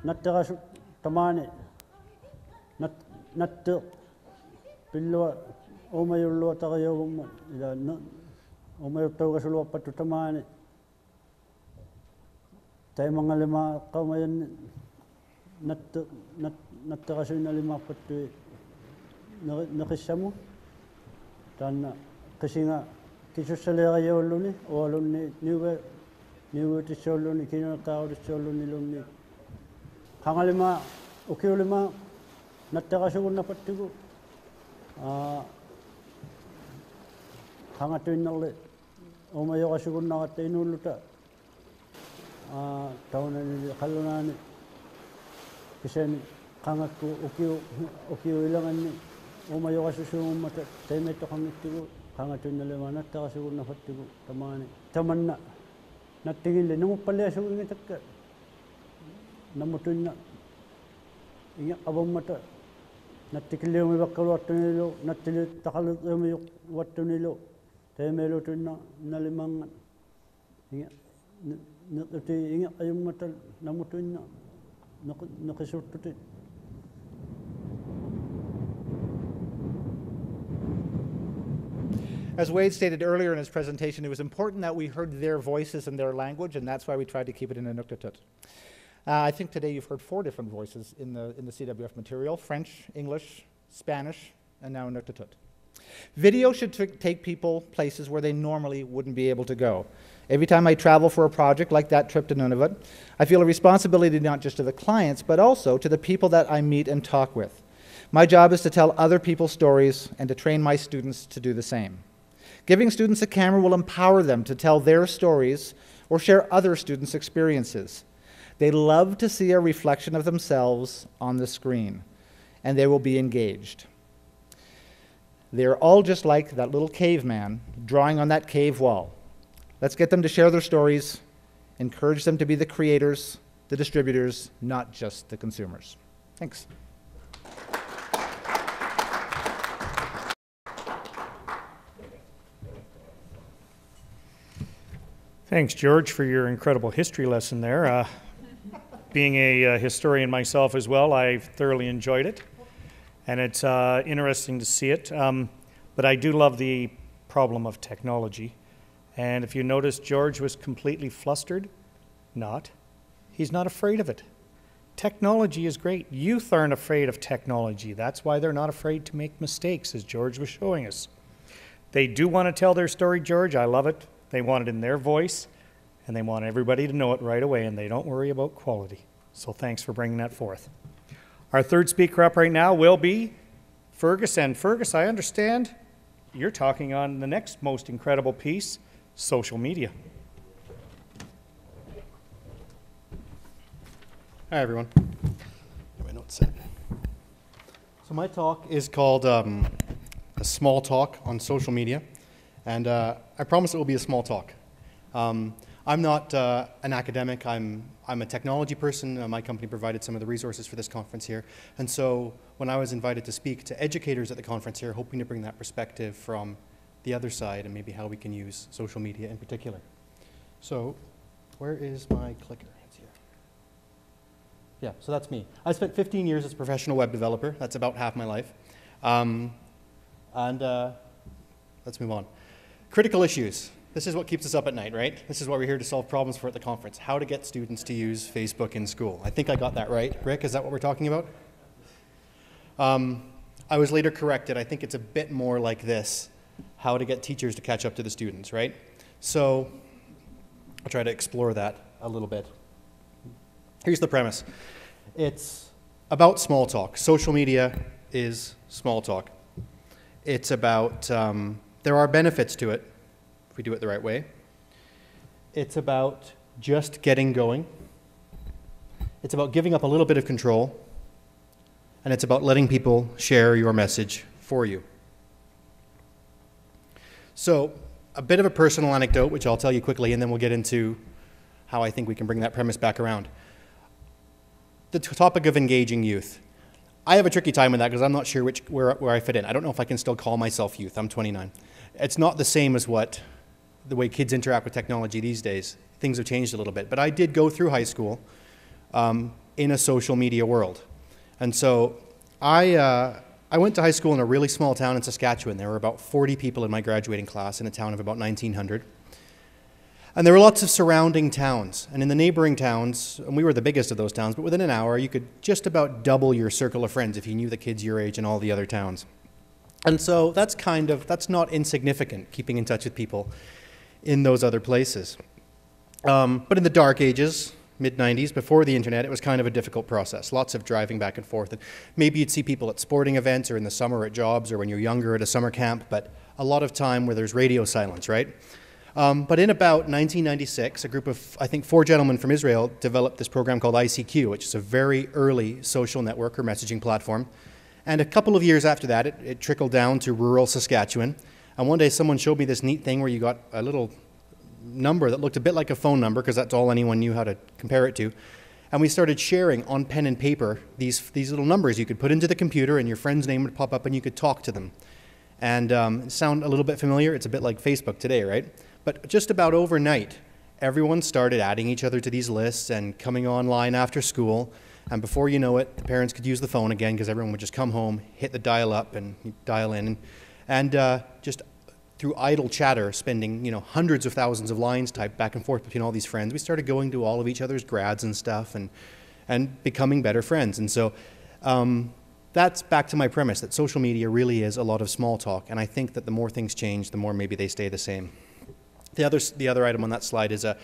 Nattarasu tamane nattu pillua omayullu tagayogum ila omayuttaugasulu pattu tamane taimangalima qaumayan nattarasuna lima pattu naqissamu tanna qisinga kisussaleerayolluni oalunni niuwe tissolluni kinotaaudissolluni lunni Hangalima, ukiulima, nattakasugun na patigu. Hangatuinalle, omayokasugun na katainuluta. Taunani, kalunani, kisani, kangaku, ukiu ilanganni, omayokasugun mata, taimeto hangitigu, hangatuinalle, nattakasugun na patigu, tamani. Tamanna, nattigille, namupalleasugun ngitakka. Namutunna inga abammata nattikilleumi bakkalu wattunilo nattili takaluumi wattunilo teemelo tunna nalimanga inga nuti inga ayummata namutunna naqisuttuti. As Wade stated earlier in his presentation, it was important that we heard their voices and their language, and that's why we tried to keep it in Inuktitut. I think today you've heard 4 different voices in the CWF material: French, English, Spanish, and now Inuktitut. Video should take people places where they normally wouldn't be able to go. Every time I travel for a project like that trip to Nunavut, I feel a responsibility not just to the clients, but also to the people that I meet and talk with. My job is to tell other people's stories and to train my students to do the same. Giving students a camera will empower them to tell their stories or share other students' experiences. They love to see a reflection of themselves on the screen, and they will be engaged. They're all just like that little caveman drawing on that cave wall. Let's get them to share their stories, encourage them to be the creators, the distributors, not just the consumers. Thanks. Thanks, George, for your incredible history lesson there. Being a historian myself as well, I've thoroughly enjoyed it, and it's interesting to see it. But I do love the problem of technology. And if you notice, George was completely flustered. Not. He's not afraid of it. Technology is great. Youth aren't afraid of technology. That's why they're not afraid to make mistakes, as George was showing us. They do want to tell their story, George. I love it. They want it in their voice, and they want everybody to know it right away, and they don't worry about quality. So thanks for bringing that forth. Our third speaker up right now will be Fergus. And Fergus, I understand you're talking on the next most incredible piece, social media. Hi, everyone. Get my notes set. So my talk is called a small talk on social media, and I promise it will be a small talk. I'm not an academic. I'm a technology person. My company provided some of the resources for this conference here, and so when I was invited to speak to educators at the conference here, hoping to bring that perspective from the other side and maybe how we can use social media in particular. So, where is my clicker? It's here. Yeah, so that's me. I spent 15 years as a professional web developer. That's about half my life. Let's move on. Critical issues. This is what keeps us up at night, right? This is what we're here to solve problems for at the conference. How to get students to use Facebook in school. I think I got that right. Rick, is that what we're talking about? I was later corrected. I think it's a bit more like this. How to get teachers to catch up to the students, right? So I'll try to explore that a little bit. Here's the premise. It's about small talk. Social media is small talk. It's about, there are benefits to it if we do it the right way. It's about just getting going. It's about giving up a little bit of control. and it's about letting people share your message for you. So, a bit of a personal anecdote, which I'll tell you quickly, and then we'll get into how I think we can bring that premise back around. The topic of engaging youth. I have a tricky time with that because I'm not sure where I fit in. I don't know if I can still call myself youth. I'm 29. It's not the same as the way kids interact with technology these days. Things have changed a little bit. But I did go through high school in a social media world. And so I went to high school in a really small town in Saskatchewan. There were about 40 people in my graduating class in a town of about 1,900. And there were lots of surrounding towns. And in the neighboring towns, and we were the biggest of those towns, but within an hour, you could just about double your circle of friends if you knew the kids your age in all the other towns. And so that's not insignificant, keeping in touch with people in those other places. But in the dark ages, mid-90s, before the internet, it was kind of a difficult process. Lots of driving back and forth. And maybe you'd see people at sporting events or in the summer at jobs or when you're younger at a summer camp, but a lot of time where there's radio silence, right? But in about 1996, a group of, I think, 4 gentlemen from Israel developed this program called ICQ, which is a very early social network or messaging platform. And a couple of years after that, it trickled down to rural Saskatchewan. And one day someone showed me this neat thing where you got a little number that looked a bit like a phone number, because that's all anyone knew how to compare it to. And we started sharing on pen and paper these little numbers you could put into the computer, and your friend's name would pop up and you could talk to them. And sound a little bit familiar? It's a bit like Facebook today, right? But just about overnight, everyone started adding each other to these lists and coming online after school. And before you know it, the parents could use the phone again because everyone would just come home, hit the dial up and dial in. And just through idle chatter, spending hundreds of thousands of lines typed back and forth between all these friends, we started going to all of each other's grads and stuff and becoming better friends. And so that's back to my premise that social media really is a lot of small talk. And I think that the more things change, the more maybe they stay the same. The other item on that slide is a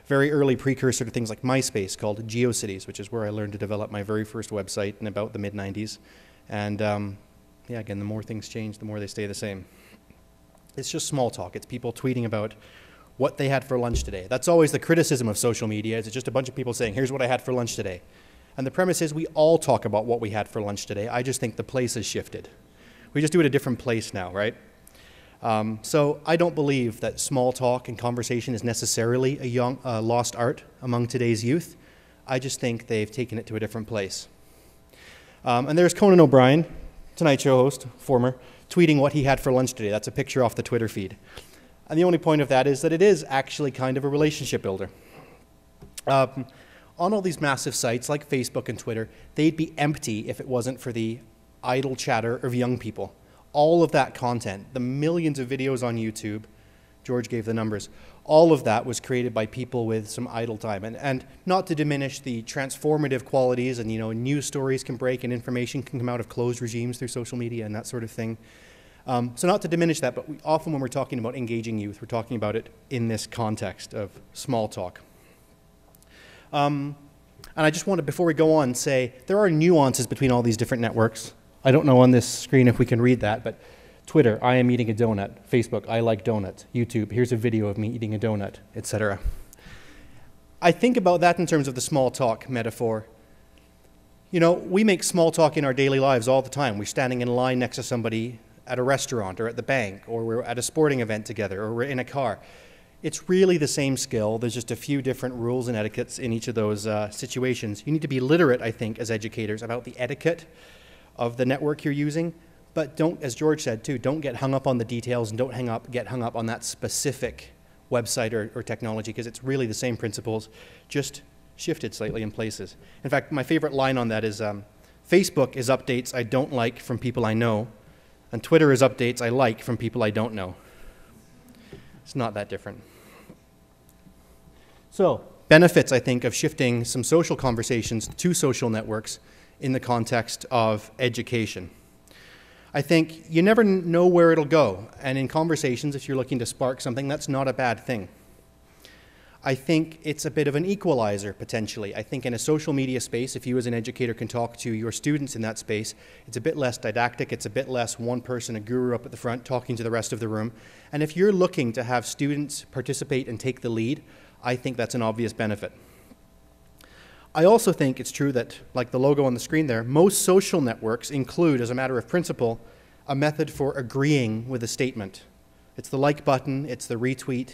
very early precursor to things like MySpace called GeoCities, which is where I learned to develop my very first website in about the mid-90s. And yeah, again, the more things change, the more they stay the same. It's just small talk. It's people tweeting about what they had for lunch today. That's always the criticism of social media. It's just a bunch of people saying, here's what I had for lunch today. And the premise is we all talk about what we had for lunch today. I just think the place has shifted. We just do it a different place now, right? So I don't believe that small talk and conversation is necessarily a lost art among today's youth. I just think they've taken it to a different place. And there's Conan O'Brien, Tonight Show host, former, tweeting what he had for lunch today. That's a picture off the Twitter feed. And the only point of that is that it is actually kind of a relationship builder. On all these massive sites like Facebook and Twitter, they'd be empty if it wasn't for the idle chatter of young people. All of that content, the millions of videos on YouTube, George gave the numbers, all of that was created by people with some idle time. And not to diminish the transformative qualities, and news stories can break and information can come out of closed regimes through social media and that sort of thing. So not to diminish that, but often when we're talking about engaging youth, we're talking about it in this context of small talk. And I just want to, before we go on, say there are nuances between all these different networks. I don't know on this screen if we can read that, but Twitter, I am eating a donut. Facebook, I like donuts. YouTube, here's a video of me eating a donut, etc. I think about that in terms of the small talk metaphor. We make small talk in our daily lives all the time. We're standing in line next to somebody at a restaurant or at the bank, or we're at a sporting event together, or we're in a car. It's really the same skill. There's just a few different rules and etiquettes in each of those situations. You need to be literate, I think, as educators about the etiquette of the network you're using, but don't, as George said too, don't get hung up on the details and don't get hung up on that specific website or technology, because it's really the same principles, just shifted slightly in places. In fact, my favorite line on that is, Facebook is updates I don't like from people I know, and Twitter is updates I like from people I don't know. It's not that different. So, benefits, I think, of shifting some social conversations to social networks in the context of education. I think you never know where it'll go, and in conversations, if you're looking to spark something, that's not a bad thing. I think it's a bit of an equalizer, potentially. I think in a social media space, if you as an educator can talk to your students in that space, it's a bit less didactic, it's a bit less one person, a guru up at the front, talking to the rest of the room. And if you're looking to have students participate and take the lead, I think that's an obvious benefit. I also think it's true that, like the logo on the screen there, most social networks include, as a matter of principle, a method for agreeing with a statement. It's the like button, it's the retweet.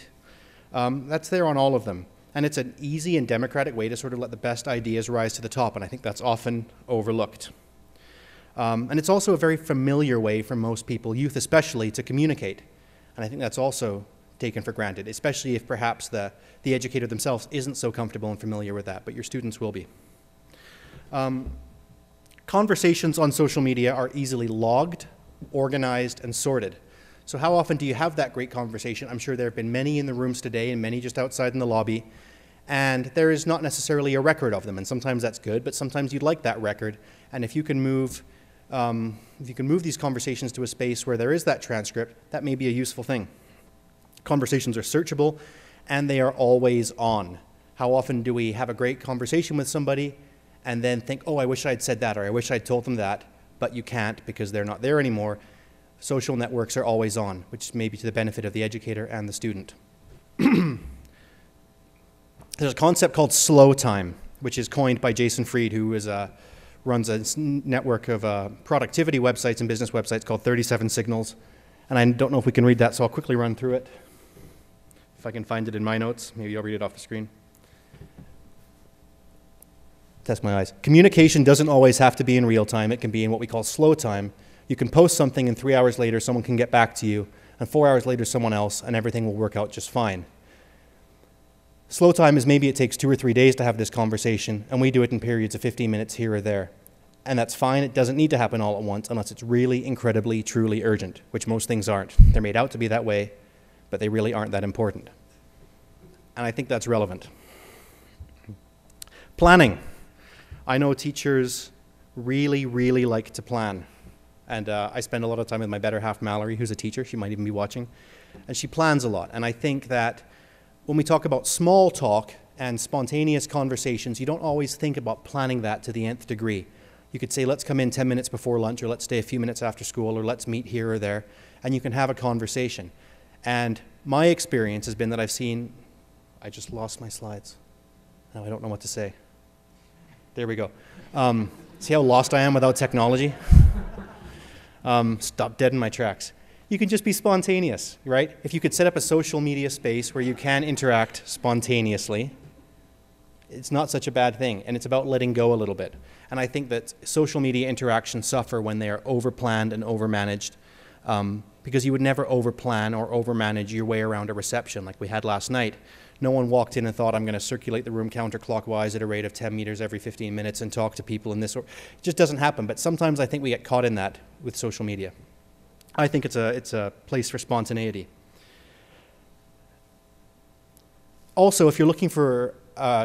That's there on all of them. And it's an easy and democratic way to sort of let the best ideas rise to the top, and I think that's often overlooked. And it's also a very familiar way for most people, youth especially, to communicate. And I think that's also taken for granted, especially if perhaps the educator themselves isn't so comfortable and familiar with that, but your students will be. Conversations on social media are easily logged, organized, and sorted. So how often do you have that great conversation? I'm sure there have been many in the rooms today and many just outside in the lobby, and there is not necessarily a record of them, and sometimes that's good, but sometimes you'd like that record, and if you can move these conversations to a space where there is that transcript, that may be a useful thing. Conversations are searchable, and they are always on. How often do we have a great conversation with somebody and then think, oh, I wish I'd said that, or I wish I'd told them that, but you can't because they're not there anymore. Social networks are always on, which may be to the benefit of the educator and the student. There's a concept called slow time, which is coined by Jason Fried, who runs a network of productivity websites and business websites called 37 Signals. And I don't know if we can read that, so I'll quickly run through it. If I can find it in my notes, maybe I'll read it off the screen. Test my eyes. Communication doesn't always have to be in real time. It can be in what we call slow time. You can post something and 3 hours later someone can get back to you, and 4 hours later someone else, and everything will work out just fine. Slow time is maybe it takes 2 or 3 days to have this conversation, and we do it in periods of 15 minutes here or there. And that's fine. It doesn't need to happen all at once unless it's really incredibly, truly urgent, which most things aren't. They're made out to be that way, but they really aren't that important. And I think that's relevant. Planning. I know teachers really, really like to plan. And I spend a lot of time with my better half, Mallory, who's a teacher. She might even be watching. And she plans a lot. And I think that when we talk about small talk and spontaneous conversations, you don't always think about planning that to the nth degree. You could say, let's come in 10 minutes before lunch, or let's stay a few minutes after school, or let's meet here or there, and you can have a conversation. And my experience has been that I've seen, I just lost my slides. Now I don't know what to say. There we go. See how lost I am without technology? Stop dead in my tracks. You can just be spontaneous, right? If you could set up a social media space where you can interact spontaneously, it's not such a bad thing, and it's about letting go a little bit. And I think that social media interactions suffer when they are overplanned and overmanaged, because you would never overplan or overmanage your way around a reception like we had last night. No one walked in and thought, I'm going to circulate the room counterclockwise at a rate of 10 meters every 15 minutes and talk to people in this. It just doesn't happen, but sometimes I think we get caught in that with social media. I think it's a place for spontaneity. Also, if you're looking for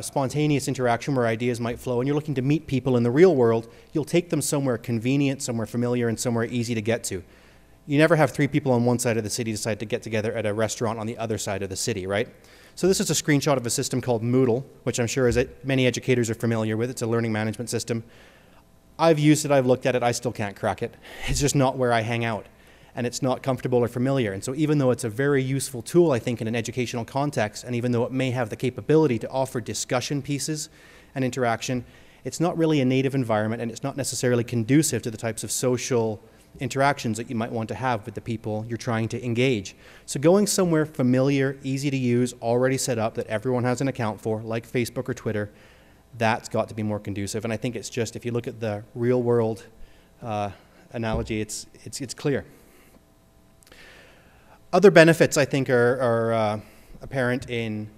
spontaneous interaction where ideas might flow, and you're looking to meet people in the real world, you'll take them somewhere convenient, somewhere familiar, and somewhere easy to get to. You never have 3 people on one side of the city decide to get together at a restaurant on the other side of the city, right? So this is a screenshot of a system called Moodle, which I'm sure many educators are familiar with. It's a learning management system. I've used it, I've looked at it, I still can't crack it. It's just not where I hang out, and it's not comfortable or familiar. And so even though it's a very useful tool, I think, in an educational context, and even though it may have the capability to offer discussion pieces and interaction, it's not really a native environment, and it's not necessarily conducive to the types of social interactions that you might want to have with the people you're trying to engage. So going somewhere familiar, easy to use, already set up, that everyone has an account for, like Facebook or Twitter, that's got to be more conducive. And I think it's just, if you look at the real world analogy, it's clear. Other benefits, I think, are apparent in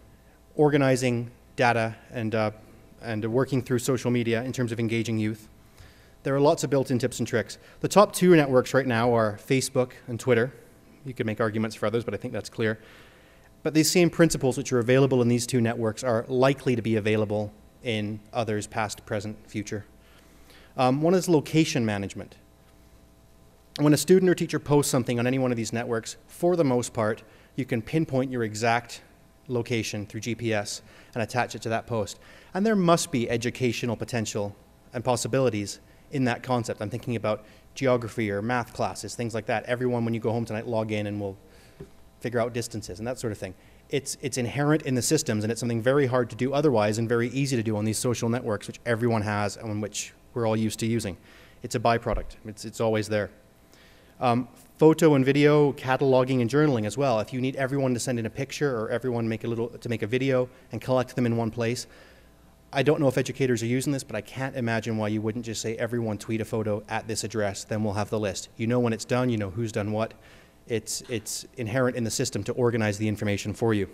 organizing data and working through social media in terms of engaging youth. There are lots of built-in tips and tricks. The top 2 networks right now are Facebook and Twitter. You could make arguments for others, but I think that's clear. But these same principles which are available in these 2 networks are likely to be available in others, past, present, future. One is location management. When a student or teacher posts something on any one of these networks, for the most part, you can pinpoint your exact location through GPS and attach it to that post. And there must be educational potential and possibilities in that concept. I'm thinking about geography or math classes, things like that. Everyone, when you go home tonight, log in and we'll figure out distances and that sort of thing. it's inherent in the systems, and it's something very hard to do otherwise and very easy to do on these social networks, which everyone has and which we're all used to using. It's a byproduct. It's always there. Photo and video, cataloging and journaling as well. If you need everyone to send in a picture or everyone to make a video and collect them in one place, I don't know if educators are using this, but I can't imagine why you wouldn't just say everyone tweet a photo at this address, then we'll have the list. You know when it's done, you know who's done what. It's inherent in the system to organize the information for you.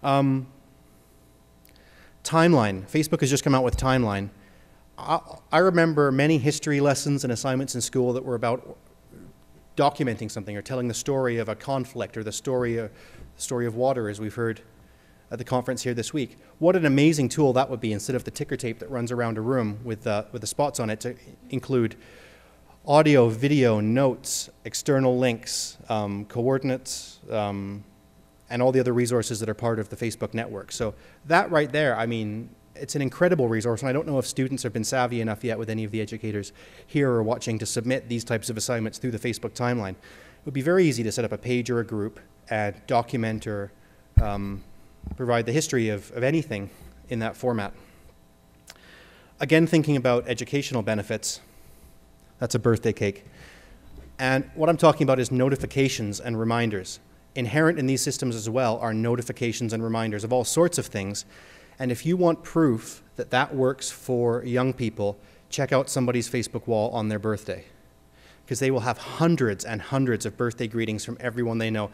Timeline. Facebook has just come out with Timeline. I remember many history lessons and assignments in school that were about documenting something or telling the story of a conflict or the story of water, as we've heard at the conference here this week. What an amazing tool that would be, instead of the ticker tape that runs around a room with the spots on it, to include audio, video, notes, external links, coordinates, and all the other resources that are part of the Facebook network. So that right there, I mean, it's an incredible resource, and I don't know if students have been savvy enough yet with any of the educators here or watching to submit these types of assignments through the Facebook timeline. It would be very easy to set up a page or a group and document or provide the history of anything in that format. Again, thinking about educational benefits, that's a birthday cake. And what I'm talking about is notifications and reminders. Inherent in these systems as well are notifications and reminders of all sorts of things. And if you want proof that that works for young people, check out somebody's Facebook wall on their birthday, because they will have hundreds and hundreds of birthday greetings from everyone they know.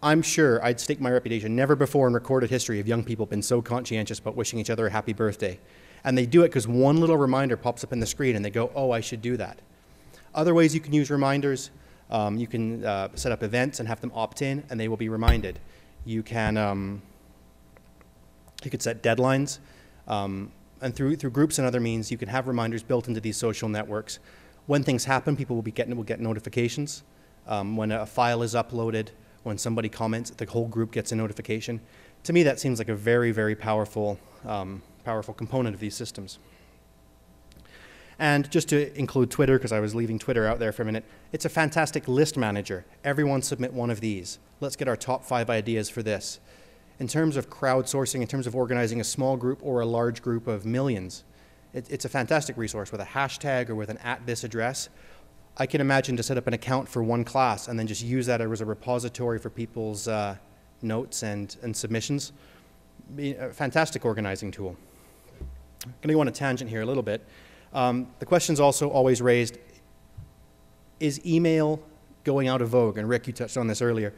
I'm sure, I'd stake my reputation, never before in recorded history have young people been so conscientious about wishing each other a happy birthday. And they do it because one little reminder pops up in the screen and they go, oh, I should do that. Other ways you can use reminders, you can set up events and have them opt in and they will be reminded. You can you could set deadlines, and through groups and other means, you can have reminders built into these social networks. When things happen, people will get notifications. When a file is uploaded, when somebody comments, the whole group gets a notification. To me, that seems like a very, very powerful component of these systems. And just to include Twitter, because I was leaving Twitter out there for a minute, it's a fantastic list manager. Everyone submit one of these. Let's get our top 5 ideas for this. In terms of crowdsourcing, in terms of organizing a small group or a large group of millions, it's a fantastic resource with a hashtag or with an @this address. I can imagine to set up an account for one class and then just use that as a repository for people's notes and submissions. Be a fantastic organizing tool. I'm going to go on a tangent here a little bit. The question's also always raised, is email going out of vogue? And Rick, you touched on this earlier.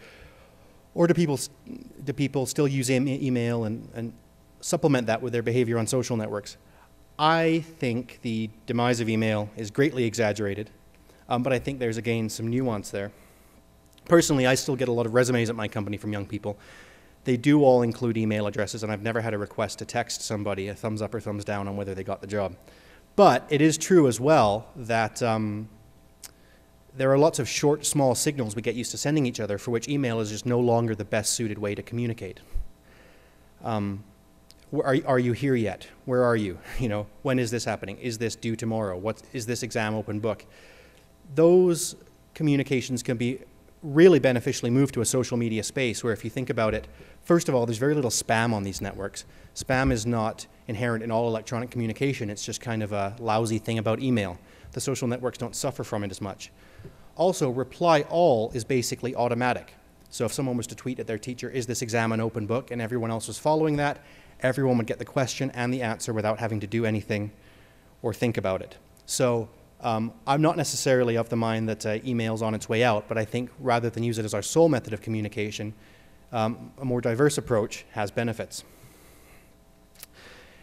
Or do people still use email and supplement that with their behavior on social networks? I think the demise of email is greatly exaggerated, but I think there's, again, some nuance there. Personally, I still get a lot of resumes at my company from young people. They do all include email addresses, and I've never had a request to text somebody a thumbs up or thumbs down on whether they got the job. But it is true as well that there are lots of short, small signals we get used to sending each other for which email is just no longer the best suited way to communicate. Are you here yet? Where are you? You know, when is this happening? Is this due tomorrow? Is this exam open book? Those communications can be really beneficially moved to a social media space where, if you think about it, first of all, there's very little spam on these networks. Spam is not inherent in all electronic communication. It's just kind of a lousy thing about email. The social networks don't suffer from it as much. Also, reply all is basically automatic. So if someone was to tweet at their teacher, is this exam an open book, and everyone else was following that, everyone would get the question and the answer without having to do anything or think about it. So I'm not necessarily of the mind that email's on its way out, but I think rather than use it as our sole method of communication, a more diverse approach has benefits.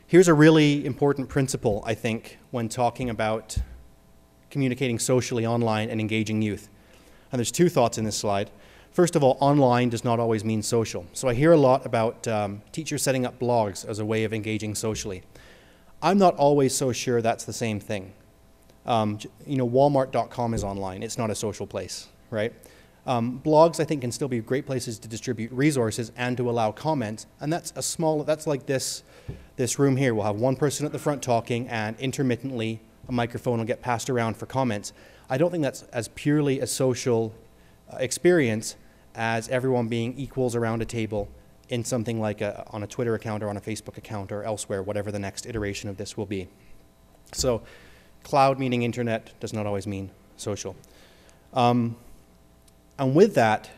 Here's a really important principle, I think, when talking about communicating socially online and engaging youth. And there's 2 thoughts in this slide. First of all, online does not always mean social. So I hear a lot about teachers setting up blogs as a way of engaging socially. I'm not always so sure that's the same thing. You know, Walmart.com is online. It's not a social place, right? Blogs, I think, can still be great places to distribute resources and to allow comments. And that's like this room here. We'll have one person at the front talking, and intermittently a microphone will get passed around for comments. I don't think that's as purely a social experience as everyone being equals around a table in something like on a Twitter account or on a Facebook account or elsewhere, whatever the next iteration of this will be. So cloud meaning internet does not always mean social. And with that,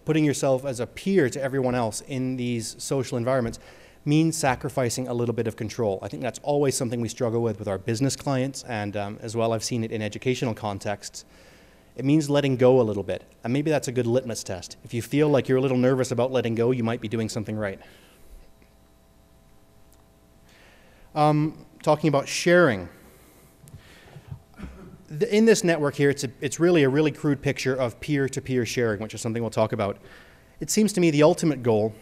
putting yourself as a peer to everyone else in these social environments means sacrificing a little bit of control. I think that's always something we struggle with our business clients, and as well I've seen it in educational contexts. It means letting go a little bit, and maybe that's a good litmus test. If you feel like you're a little nervous about letting go, you might be doing something right. Talking about sharing. In this network here, it's really a really crude picture of peer-to-peer sharing, which is something we'll talk about. It seems to me the ultimate goal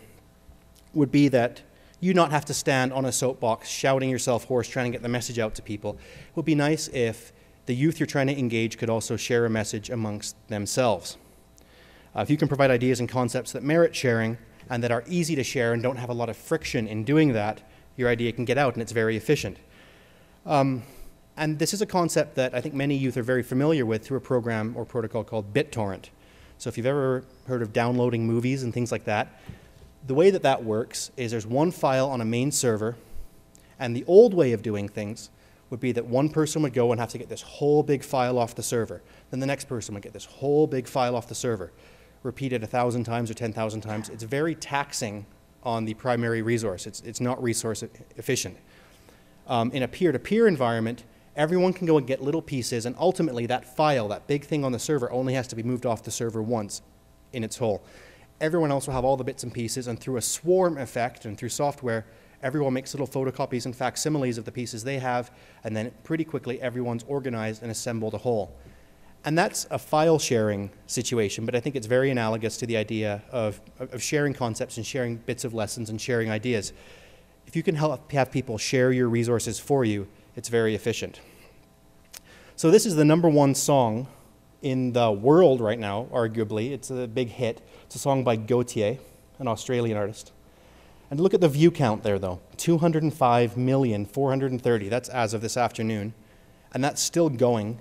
would be that you not have to stand on a soapbox shouting yourself hoarse, trying to get the message out to people. It would be nice if the youth you're trying to engage could also share a message amongst themselves. If you can provide ideas and concepts that merit sharing and that are easy to share and don't have a lot of friction in doing that, your idea can get out and it's very efficient. And this is a concept that I think many youth are very familiar with through a program or protocol called BitTorrent. So if you've ever heard of downloading movies and things like that, the way that that works is there's one file on a main server, and the old way of doing things would be that one person would go and have to get this whole big file off the server. Then the next person would get this whole big file off the server. Repeat it 1,000 times or 10,000 times. It's very taxing on the primary resource. It's not resource efficient. In a peer-to-peer environment, everyone can go and get little pieces, and ultimately that file, that big thing on the server, only has to be moved off the server once in its whole. Everyone else will have all the bits and pieces, and through a swarm effect and through software, everyone makes little photocopies and facsimiles of the pieces they have, and then pretty quickly everyone's organized and assembled a whole. And that's a file sharing situation, but I think it's very analogous to the idea of sharing concepts and sharing bits of lessons and sharing ideas. If you can have people share your resources for you, it's very efficient. So this is the #1 song in the world right now, arguably. It's a big hit. It's a song by Gautier, an Australian artist. And look at the view count there, though. 205,430,000. That's as of this afternoon. And that's still going.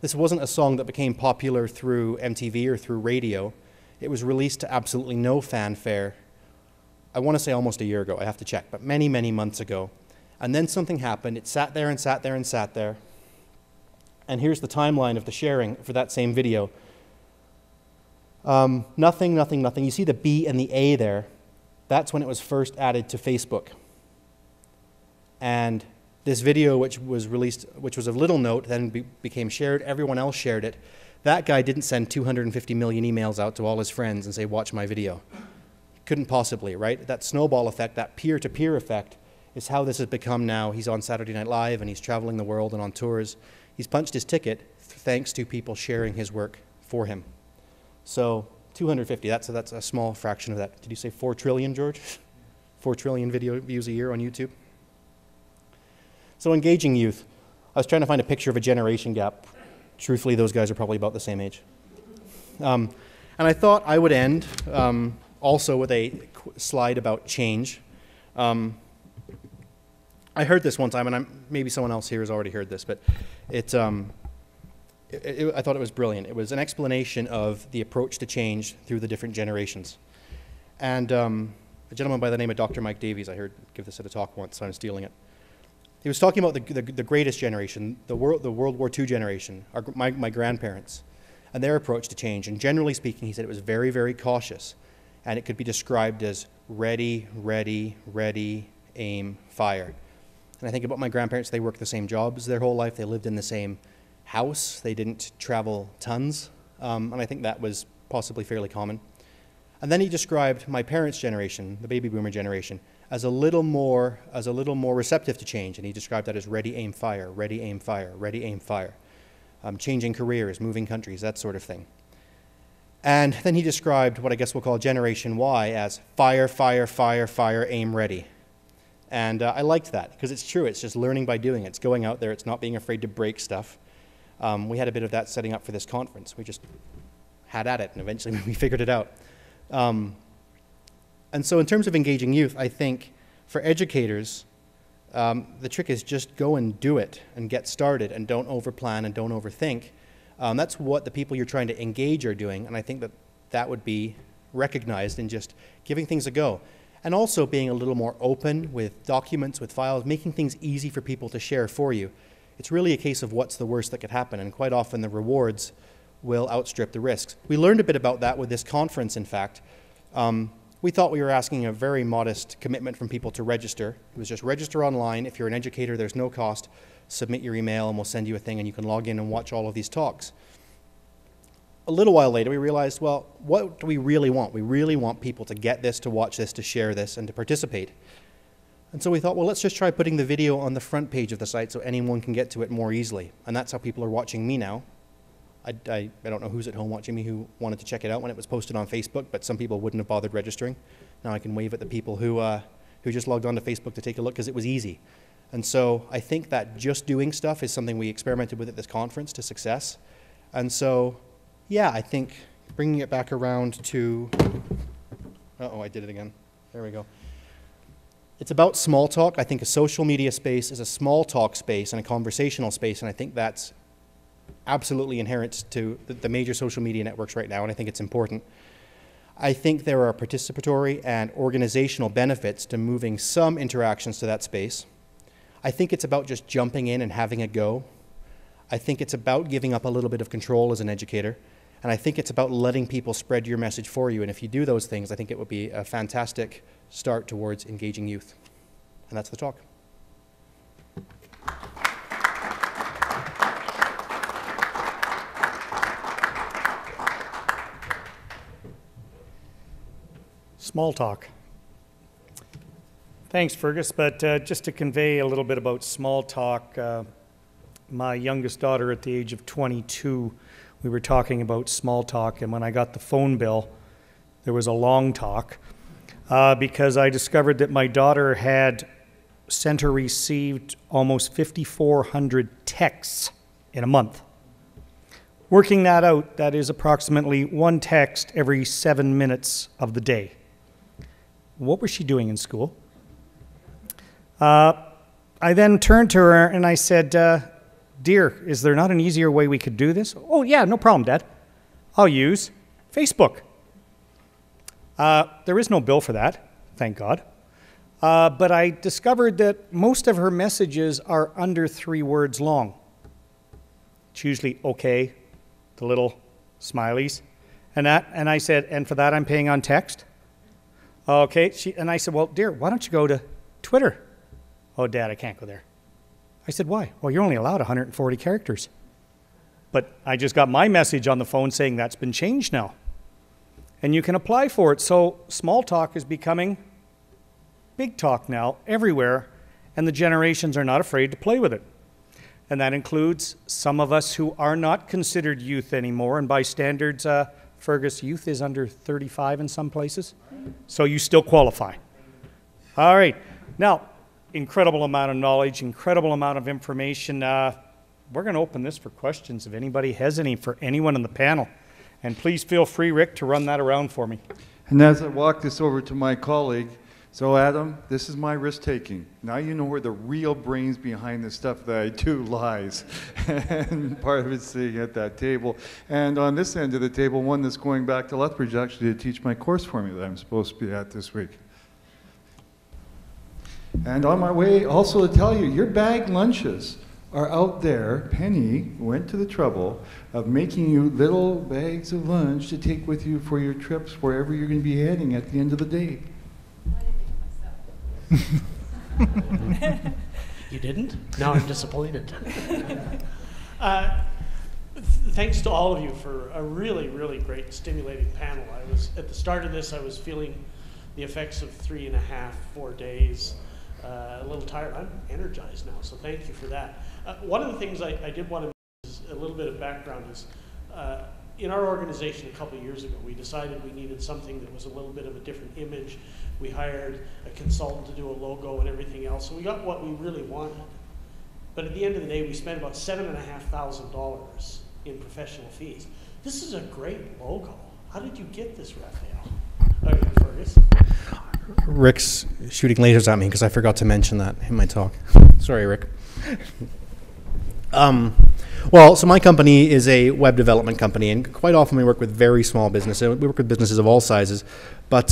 This wasn't a song that became popular through MTV or through radio. It was released to absolutely no fanfare. I want to say almost a year ago. I have to check, but many, many months ago. And then something happened. It sat there and sat there and sat there. And here's the timeline of the sharing for that same video. Nothing, nothing, nothing. You see the B and the A there. That's when it was first added to Facebook. And this video, which was released, which was of little note, then became shared. Everyone else shared it. That guy didn't send 250 million emails out to all his friends and say, watch my video. Couldn't possibly, right? That snowball effect, that peer-to-peer effect, is how this has become now. He's on Saturday Night Live, and he's traveling the world and on tours. He's punched his ticket thanks to people sharing his work for him. So 250, that's a small fraction of that. Did you say 4 trillion, George? 4 trillion video views a year on YouTube? So engaging youth. I was trying to find a picture of a generation gap. Truthfully, those guys are probably about the same age. And I thought I would end also with a slide about change. I heard this one time, and maybe someone else here has already heard this, but I thought it was brilliant. It was an explanation of the approach to change through the different generations. And a gentleman by the name of Dr. Mike Davies, I heard give this at a talk once, so I'm stealing it. He was talking about the greatest generation, the World War II generation, my grandparents, and their approach to change. And generally speaking, he said it was very, very cautious, and it could be described as ready, ready, ready, aim, fire. And I think about my grandparents, they worked the same jobs their whole life. They lived in the same house. They didn't travel tons. And I think that was possibly fairly common. And then he described my parents' generation, the baby boomer generation, as a little more receptive to change. And he described that as ready, aim, fire, ready, aim, fire, ready, aim, fire. Changing careers, moving countries, that sort of thing. And then he described what I guess we'll call Generation Y as fire, fire, fire, fire, aim, ready. And I liked that, because it's true. It's just learning by doing. It's going out there. It's not being afraid to break stuff. We had a bit of that setting up for this conference. We just had at it, and eventually we figured it out. And so in terms of engaging youth, I think for educators, the trick is just go and do it and get started, and don't overplan and don't overthink. That's what the people you're trying to engage are doing, and I think that that would be recognized in just giving things a go. And also being a little more open with documents, with files, making things easy for people to share for you. It's really a case of what's the worst that could happen, and quite often the rewards will outstrip the risks. We learned a bit about that with this conference, in fact. We thought we were asking a very modest commitment from people to register. It was just register online. If you're an educator, there's no cost. Submit your email and we'll send you a thing and you can log in and watch all of these talks. A little while later, we realized, well, what do we really want? We really want people to get this, to watch this, to share this, and to participate. And so we thought, well, let's just try putting the video on the front page of the site so anyone can get to it more easily. And that's how people are watching me now. I don't know who's at home watching me who wanted to check it out when it was posted on Facebook, but some people wouldn't have bothered registering. Now I can wave at the people who just logged onto Facebook to take a look because it was easy. And so I think that just doing stuff is something we experimented with at this conference to success. And so, yeah, I think bringing it back around to, uh-oh, I did it again. There we go. It's about small talk. I think a social media space is a small talk space and a conversational space, and I think that's absolutely inherent to the major social media networks right now, and I think it's important. I think there are participatory and organizational benefits to moving some interactions to that space. I think it's about just jumping in and having a go. I think it's about giving up a little bit of control as an educator, and I think it's about letting people spread your message for you, and if you do those things, I think it would be a fantastic start towards engaging youth. And that's the talk. Small talk. Thanks, Fergus, but just to convey a little bit about small talk, my youngest daughter at the age of 22, we were talking about small talk, and when I got the phone bill, there was a long talk because I discovered that my daughter had sent or received almost 5,400 texts in a month. Working that out, that is approximately one text every 7 minutes of the day. What was she doing in school? I then turned to her and I said, dear, is there not an easier way we could do this? Oh, yeah, no problem, Dad. I'll use Facebook. There is no bill for that, thank God. But I discovered that most of her messages are under 3 words long. It's usually okay, the little smileys, and I said, and for that I'm paying on text? Okay, and I said, well, dear, why don't you go to Twitter? Oh, Dad, I can't go there. I said, why? Well, you're only allowed 140 characters. But I just got my message on the phone saying that's been changed now. And you can apply for it. So small talk is becoming big talk now everywhere, and the generations are not afraid to play with it. And that includes some of us who are not considered youth anymore, and by standards, Fergus, youth is under 35 in some places, so you still qualify. All right, now, incredible amount of knowledge, incredible amount of information. We're going to open this for questions if anybody has any for anyone on the panel. And please feel free, Rick, to run that around for me. And as I walk this over to my colleague, so Adam, this is my risk-taking. Now you know where the real brains behind the stuff that I do lies. And part of it's sitting at that table. And on this end of the table, one that's going back to Lethbridge actually to teach my course for me that I'm supposed to be at this week. And on my way, also to tell you, your bag lunches are out there. Penny went to the trouble of making you little bags of lunch to take with you for your trips wherever you're going to be heading at the end of the day. You didn't? Now I'm disappointed. Thanks to all of you for a really, really great, stimulating panel. I was at the start of this, I was feeling the effects of 3.5, 4 days. A little tired. I'm energized now, so thank you for that. One of the things I did want to mention is a little bit of background is in our organization a couple of years ago, we decided we needed something that was a little bit of a different image. We hired a consultant to do a logo and everything else, so we got what we really wanted. But at the end of the day, we spent about $7,500 in professional fees. This is a great logo. How did you get this, Raphael? Okay, Fergus. Rick's shooting lasers at me because I forgot to mention that in my talk. Sorry, Rick. Well, so my company is a web development company, and quite often we work with very small businesses. We work with businesses of all sizes, but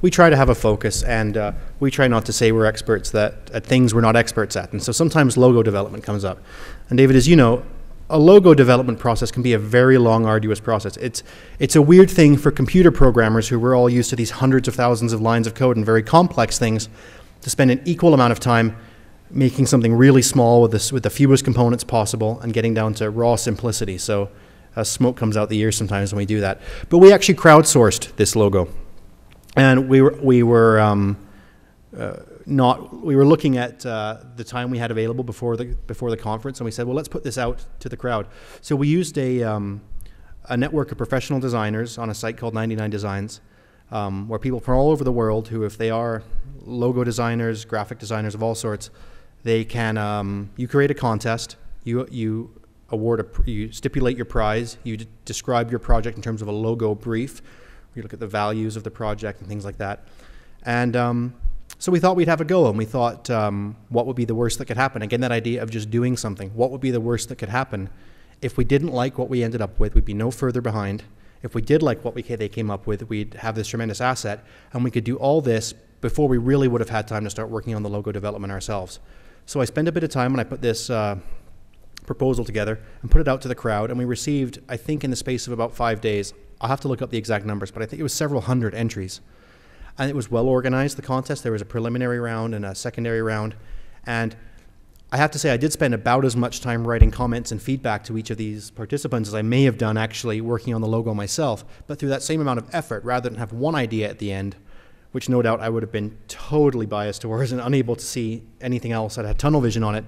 we try to have a focus, and we try not to say we're experts at things we're not experts at. And so sometimes logo development comes up. And David, as you know, a logo development process can be a very long, arduous process. It's a weird thing for computer programmers who were all used to these hundreds of thousands of lines of code and very complex things to spend an equal amount of time making something really small with the fewest components possible and getting down to raw simplicity. So smoke comes out the ears sometimes when we do that. But we actually crowdsourced this logo, and we were looking at the time we had available before the conference, and we said, well, let's put this out to the crowd. So we used a network of professional designers on a site called 99 Designs, where people from all over the world who, if they are logo designers, graphic designers of all sorts, they can, you create a contest, you stipulate your prize, you describe your project in terms of a logo brief, you look at the values of the project and things like that. And so we thought we'd have a go, and we thought, what would be the worst that could happen? Again, that idea of just doing something. What would be the worst that could happen? If we didn't like what we ended up with, we'd be no further behind. If we did like what they came up with, we'd have this tremendous asset, and we could do all this before we really would have had time to start working on the logo development ourselves. So I spent a bit of time and I put this proposal together and put it out to the crowd, and we received, I think in the space of about 5 days, I'll have to look up the exact numbers, but I think it was several hundred entries. And it was well organized, the contest. There was a preliminary round and a secondary round. And I have to say, I did spend about as much time writing comments and feedback to each of these participants as I may have done actually working on the logo myself. But through that same amount of effort, rather than have one idea at the end, which no doubt I would have been totally biased towards and unable to see anything else that had tunnel vision on it,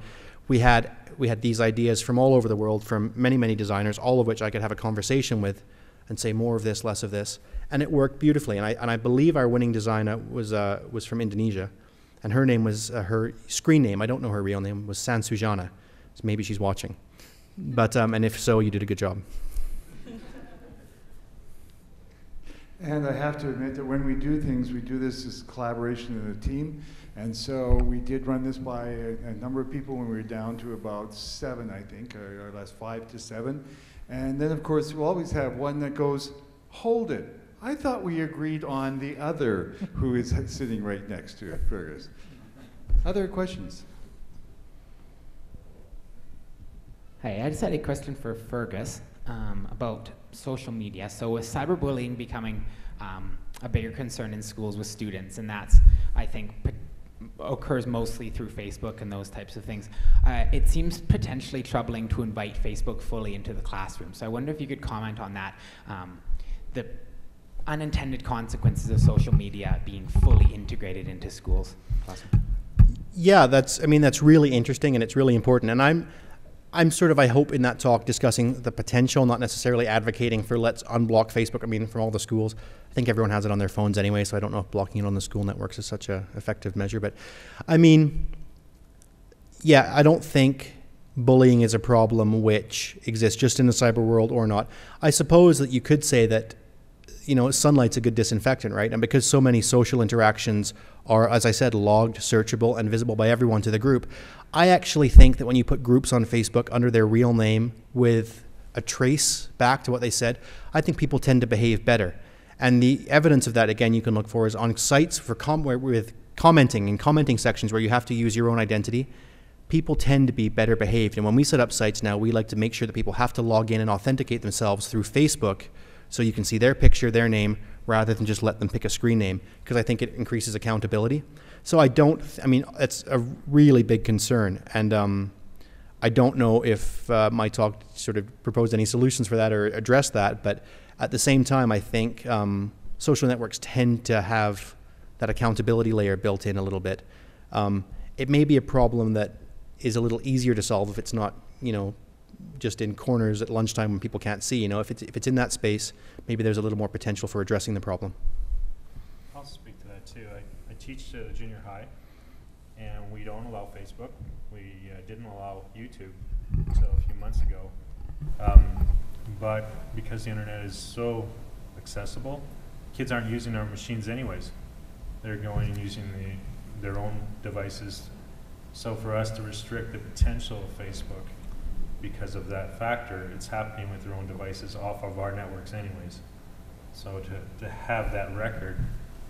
we had these ideas from all over the world, from many, many designers, all of which I could have a conversation with and say more of this, less of this. And it worked beautifully. And I believe our winning designer was from Indonesia. And her name was, her screen name, I don't know her real name, was San Sujana. So maybe she's watching. But, and if so, you did a good job. And I have to admit that when we do things, we do this as collaboration in a team. And so we did run this by a number of people when we were down to about 7, I think, or less 5 to 7. And then, of course, we'll always have one that goes, hold it. I thought we agreed on the other who is sitting right next to it, Fergus. Other questions? Hi, I just had a question for Fergus about social media. So with cyberbullying becoming a bigger concern in schools with students, and that's, I think, occurs mostly through Facebook and those types of things, it seems potentially troubling to invite Facebook fully into the classroom. So I wonder if you could comment on that, the unintended consequences of social media being fully integrated into schools. Yeah, that's really interesting, and it's really important. And I'm sort of, I hope in that talk, discussing the potential, not necessarily advocating for let's unblock Facebook, from all the schools. I think everyone has it on their phones anyway, so I don't know if blocking it on the school networks is such an effective measure. But, yeah, I don't think bullying is a problem which exists just in the cyber world or not. I suppose that you could say that, sunlight's a good disinfectant, right? And because so many social interactions are, as I said, logged, searchable, and visible by everyone to the group, I actually think that when you put groups on Facebook under their real name with a trace back to what they said, I think people tend to behave better. And the evidence of that, again, you can look for is on sites for with commenting and commenting sections where you have to use your own identity. People tend to be better behaved. And when we set up sites now, we like to make sure that people have to log in and authenticate themselves through Facebook so you can see their picture, their name, rather than just let them pick a screen name, because I think it increases accountability. So it's a really big concern. And I don't know if my talk sort of proposed any solutions for that or addressed that, but at the same time, I think social networks tend to have that accountability layer built in a little bit. It may be a problem that is a little easier to solve if it's not, just in corners at lunchtime when people can't see. If it's in that space, maybe there's a little more potential for addressing the problem. I'll speak to that too. I teach to junior high, and we don't allow Facebook. We didn't allow YouTube until a few months ago. But because the internet is so accessible, kids aren't using our machines anyways. They're going and using their own devices. So for us to restrict the potential of Facebook because of that factor, it's happening with their own devices off of our networks anyways. So to have that record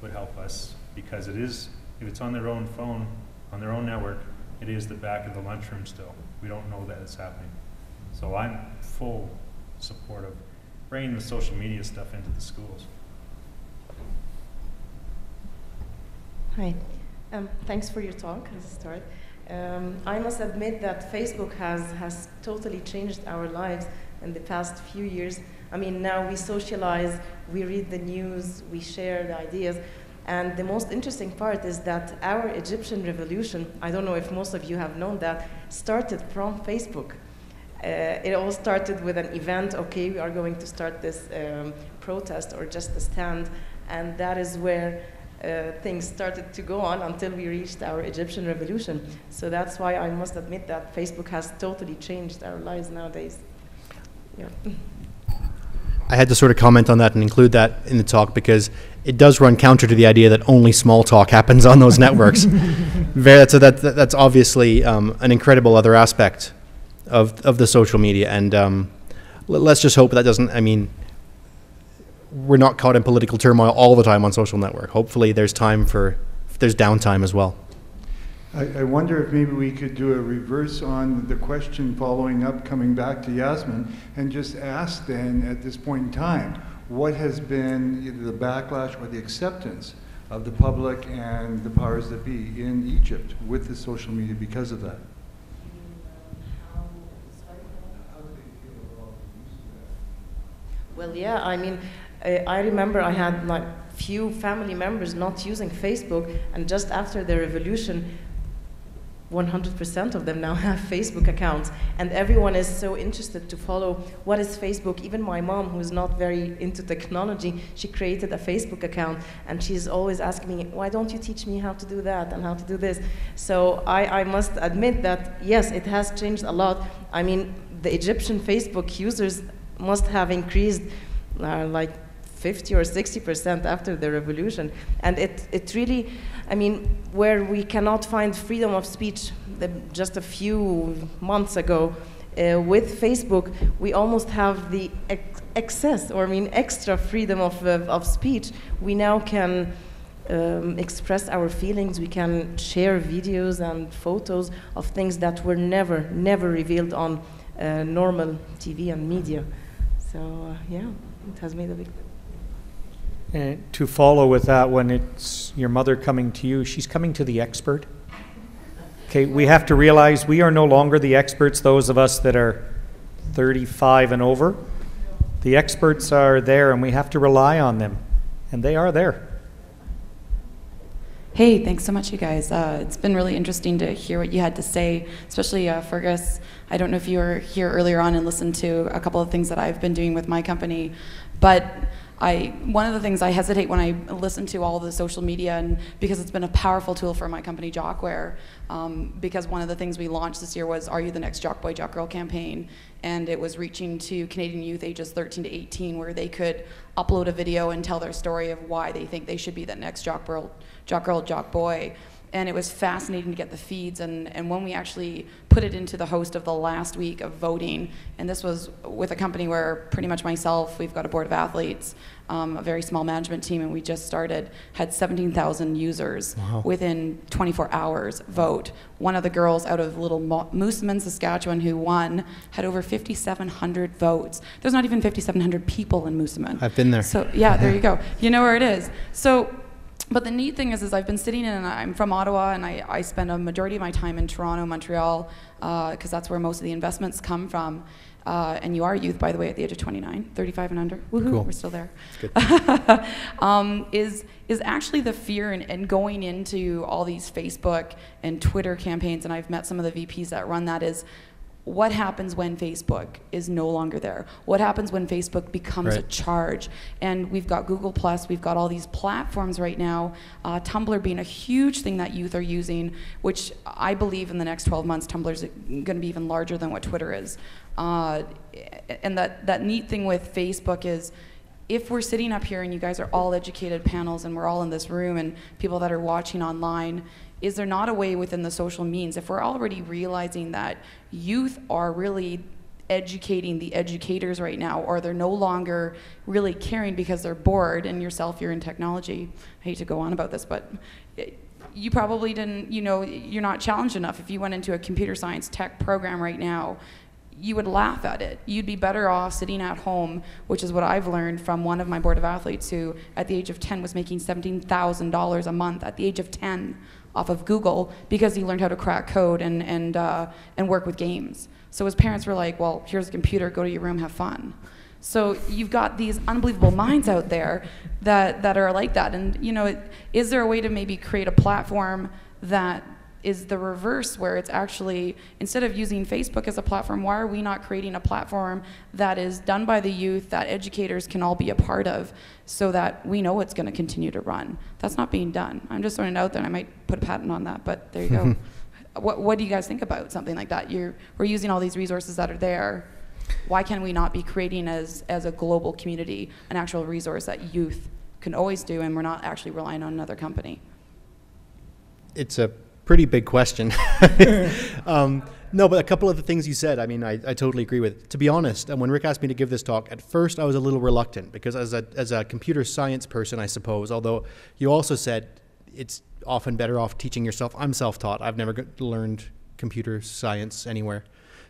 would help us, because it is, if it's on their own phone, on their own network, it is the back of the lunchroom still. We don't know that it's happening. So I'm full support of bringing the social media stuff into the schools. Hi. Thanks for your talk as a start. I must admit that Facebook has totally changed our lives in the past few years. I mean, now we socialize, we read the news, we share the ideas. And the most interesting part is that our Egyptian revolution, I don't know if most of you have known that, started from Facebook. It all started with an event, okay, we are going to start this protest or just a stand, and that is where things started to go on until we reached our Egyptian revolution. So that's why I must admit that Facebook has totally changed our lives nowadays. Yeah. I had to sort of comment on that and include that in the talk because it does run counter to the idea that only small talk happens on those networks. So that's obviously an incredible other aspect of the social media, and let's just hope that doesn't, I mean, we're not caught in political turmoil all the time on social network. Hopefully there's downtime as well. I wonder if maybe we could do a reverse on the question following up, coming back to Yasmin, and just ask then at this point in time, what has been either the backlash or the acceptance of the public and the powers that be in Egypt with the social media because of that? Well, yeah, I mean, I remember I had like few family members not using Facebook, and just after the revolution, 100% of them now have Facebook accounts, and everyone is so interested to follow what is Facebook. Even my mom, who's not very into technology, she created a Facebook account, and she's always asking me, why don't you teach me how to do that and how to do this? So I must admit that, yes, it has changed a lot. I mean, the Egyptian Facebook users must have increased like 50 or 60% after the revolution. And it really, I mean, where we cannot find freedom of speech just a few months ago, with Facebook, we almost have the excess, or I mean, extra freedom of speech. We now can express our feelings, we can share videos and photos of things that were never revealed on normal TV and media. So, yeah, it has made a big difference. And to follow with that, when it's your mother coming to you, she's coming to the expert. Okay, we have to realize we are no longer the experts, those of us that are 35 and over. The experts are there, and we have to rely on them, and they are there. Hey, thanks so much, you guys. It's been really interesting to hear what you had to say, especially Fergus. I don't know if you were here earlier on and listened to a couple of things that I've been doing with my company, but one of the things I hesitate when I listen to all the social media, and because it's been a powerful tool for my company, Jockware, because one of the things we launched this year was Are You the Next Jock Boy, Jock Girl campaign, and it was reaching to Canadian youth ages 13 to 18, where they could upload a video and tell their story of why they think they should be the next Jock Girl, Jock Boy. And it was fascinating to get the feeds, and when we actually put it into the host of the last week of voting, and this was with a company where pretty much myself, we've got a board of athletes, a very small management team, and we just started, had 17,000 users within 24 hours vote. One of the girls out of little Moosomin, Saskatchewan, who won, had over 5,700 votes. There's not even 5,700 people in Moosomin. I've been there. So yeah, there you go. You know where it is. So. But the neat thing is I've been sitting in, and I'm from Ottawa, and I spend a majority of my time in Toronto, Montreal, because that's where most of the investments come from. And you are a youth, by the way, at the age of 29, 35 and under. Woohoo, cool. We're still there. That's good. Is actually the fear and going into all these Facebook and Twitter campaigns, and I've met some of the VPs that run that, is what happens when Facebook is no longer there? What happens when Facebook becomes a charge? And we've got Google+, we've got all these platforms right now, Tumblr being a huge thing that youth are using, which I believe in the next 12 months, Tumblr's gonna be even larger than what Twitter is. And that neat thing with Facebook is, if we're sitting up here and you guys are all educated panels and we're all in this room and people that are watching online, is there not a way within the social means, if we're already realizing that youth are really educating the educators right now, or they're no longer really caring because they're bored. And yourself, you're in technology. I hate to go on about this, but you probably didn't, you know, you're not challenged enough. If you went into a computer science tech program right now, you would laugh at it. You'd be better off sitting at home, which is what I've learned from one of my board of athletes who at the age of 10 was making $17,000 a month at the age of 10 off of Google because he learned how to crack code and work with games. So his parents were like, well, here's a computer, go to your room, have fun. So you've got these unbelievable minds out there that are like that. And you know, is there a way to maybe create a platform that is the reverse, where it's actually, instead of using Facebook as a platform, why are we not creating a platform that is done by the youth, that educators can all be a part of, so that we know it's going to continue to run? That's not being done. I'm just throwing it out there, and I might put a patent on that, but there you go. What do you guys think about something like that? We're using all these resources that are there. Why can we not be creating as a global community an actual resource that youth can always do, and we're not actually relying on another company? It's a pretty big question. No, but a couple of the things you said, I mean, I totally agree with. To be honest, and when Rick asked me to give this talk, at first I was a little reluctant, because as a computer science person, I suppose, although you also said it's often better off teaching yourself. I'm self-taught. I've never learned computer science anywhere.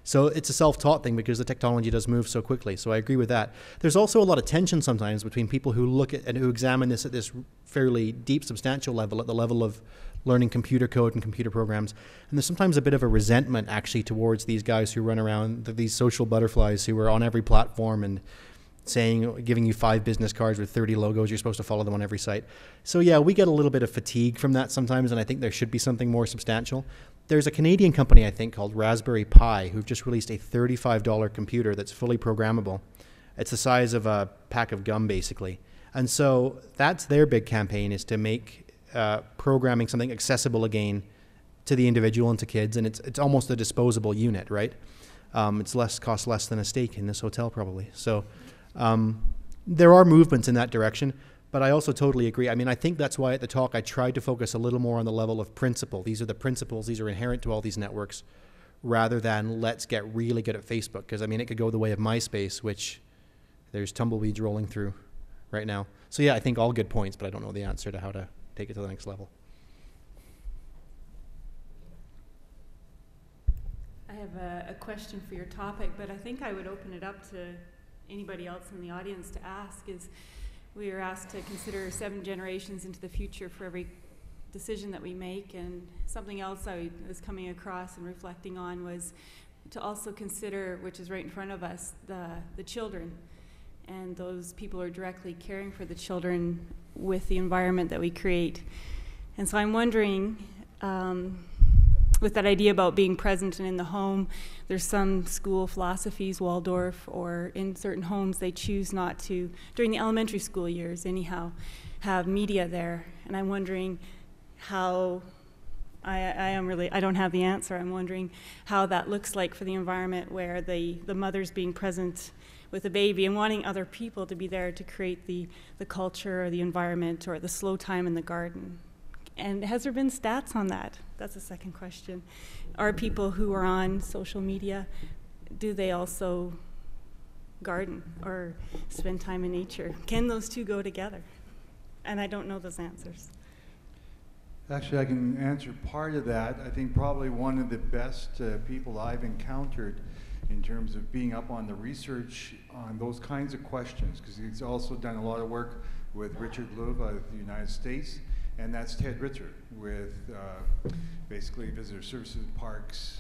So it's a self-taught thing because the technology does move so quickly. So I agree with that. There's also a lot of tension sometimes between people who look at and who examine this at this fairly deep, substantial level, at the level of learning computer code and computer programs. And there's sometimes a bit of a resentment actually towards these guys who run around, these social butterflies who are on every platform and giving you 5 business cards with 30 logos. You're supposed to follow them on every site. So yeah, we get a little bit of fatigue from that sometimes, and I think there should be something more substantial. There's a Canadian company, I think, called Raspberry Pi, who've just released a $35 computer that's fully programmable. It's the size of a pack of gum, basically. And so that's their big campaign, is to make programming something accessible again to the individual and to kids, and it's almost a disposable unit, right? It's costs less than a steak in this hotel, probably. So there are movements in that direction, but I also totally agree. I mean, I think that's why at the talk I tried to focus a little more on the level of principle. These are the principles, these are inherent to all these networks, rather than let's get really good at Facebook, because I mean, it could go the way of MySpace, which there's tumbleweeds rolling through right now. So yeah, I think all good points, but I don't know the answer to how to take it to the next level. I have a question for your topic, but I think I would open it up to anybody else in the audience to ask. Is we are asked to consider 7 generations into the future for every decision that we make, and something else I was coming across and reflecting on was to also consider, which is right in front of us, the children, and those people who are directly caring for the children with the environment that we create. And so I'm wondering, with that idea about being present and in the home, there's some school philosophies, Waldorf, or in certain homes they choose not to, during the elementary school years anyhow, have media there. And I'm wondering how, I don't have the answer, I'm wondering how that looks like for the environment where the mother's being present with a baby and wanting other people to be there to create the culture or the environment or the slow time in the garden. And has there been stats on that? That's the second question. Are people who are on social media, do they also garden or spend time in nature? Can those two go together? And I don't know those answers. Actually, I can answer part of that. I think probably one of the best people I've encountered in terms of being up on the research on those kinds of questions, because he's also done a lot of work with Richard Louv out of the United States, and that's Ted Ritter with basically visitor services parks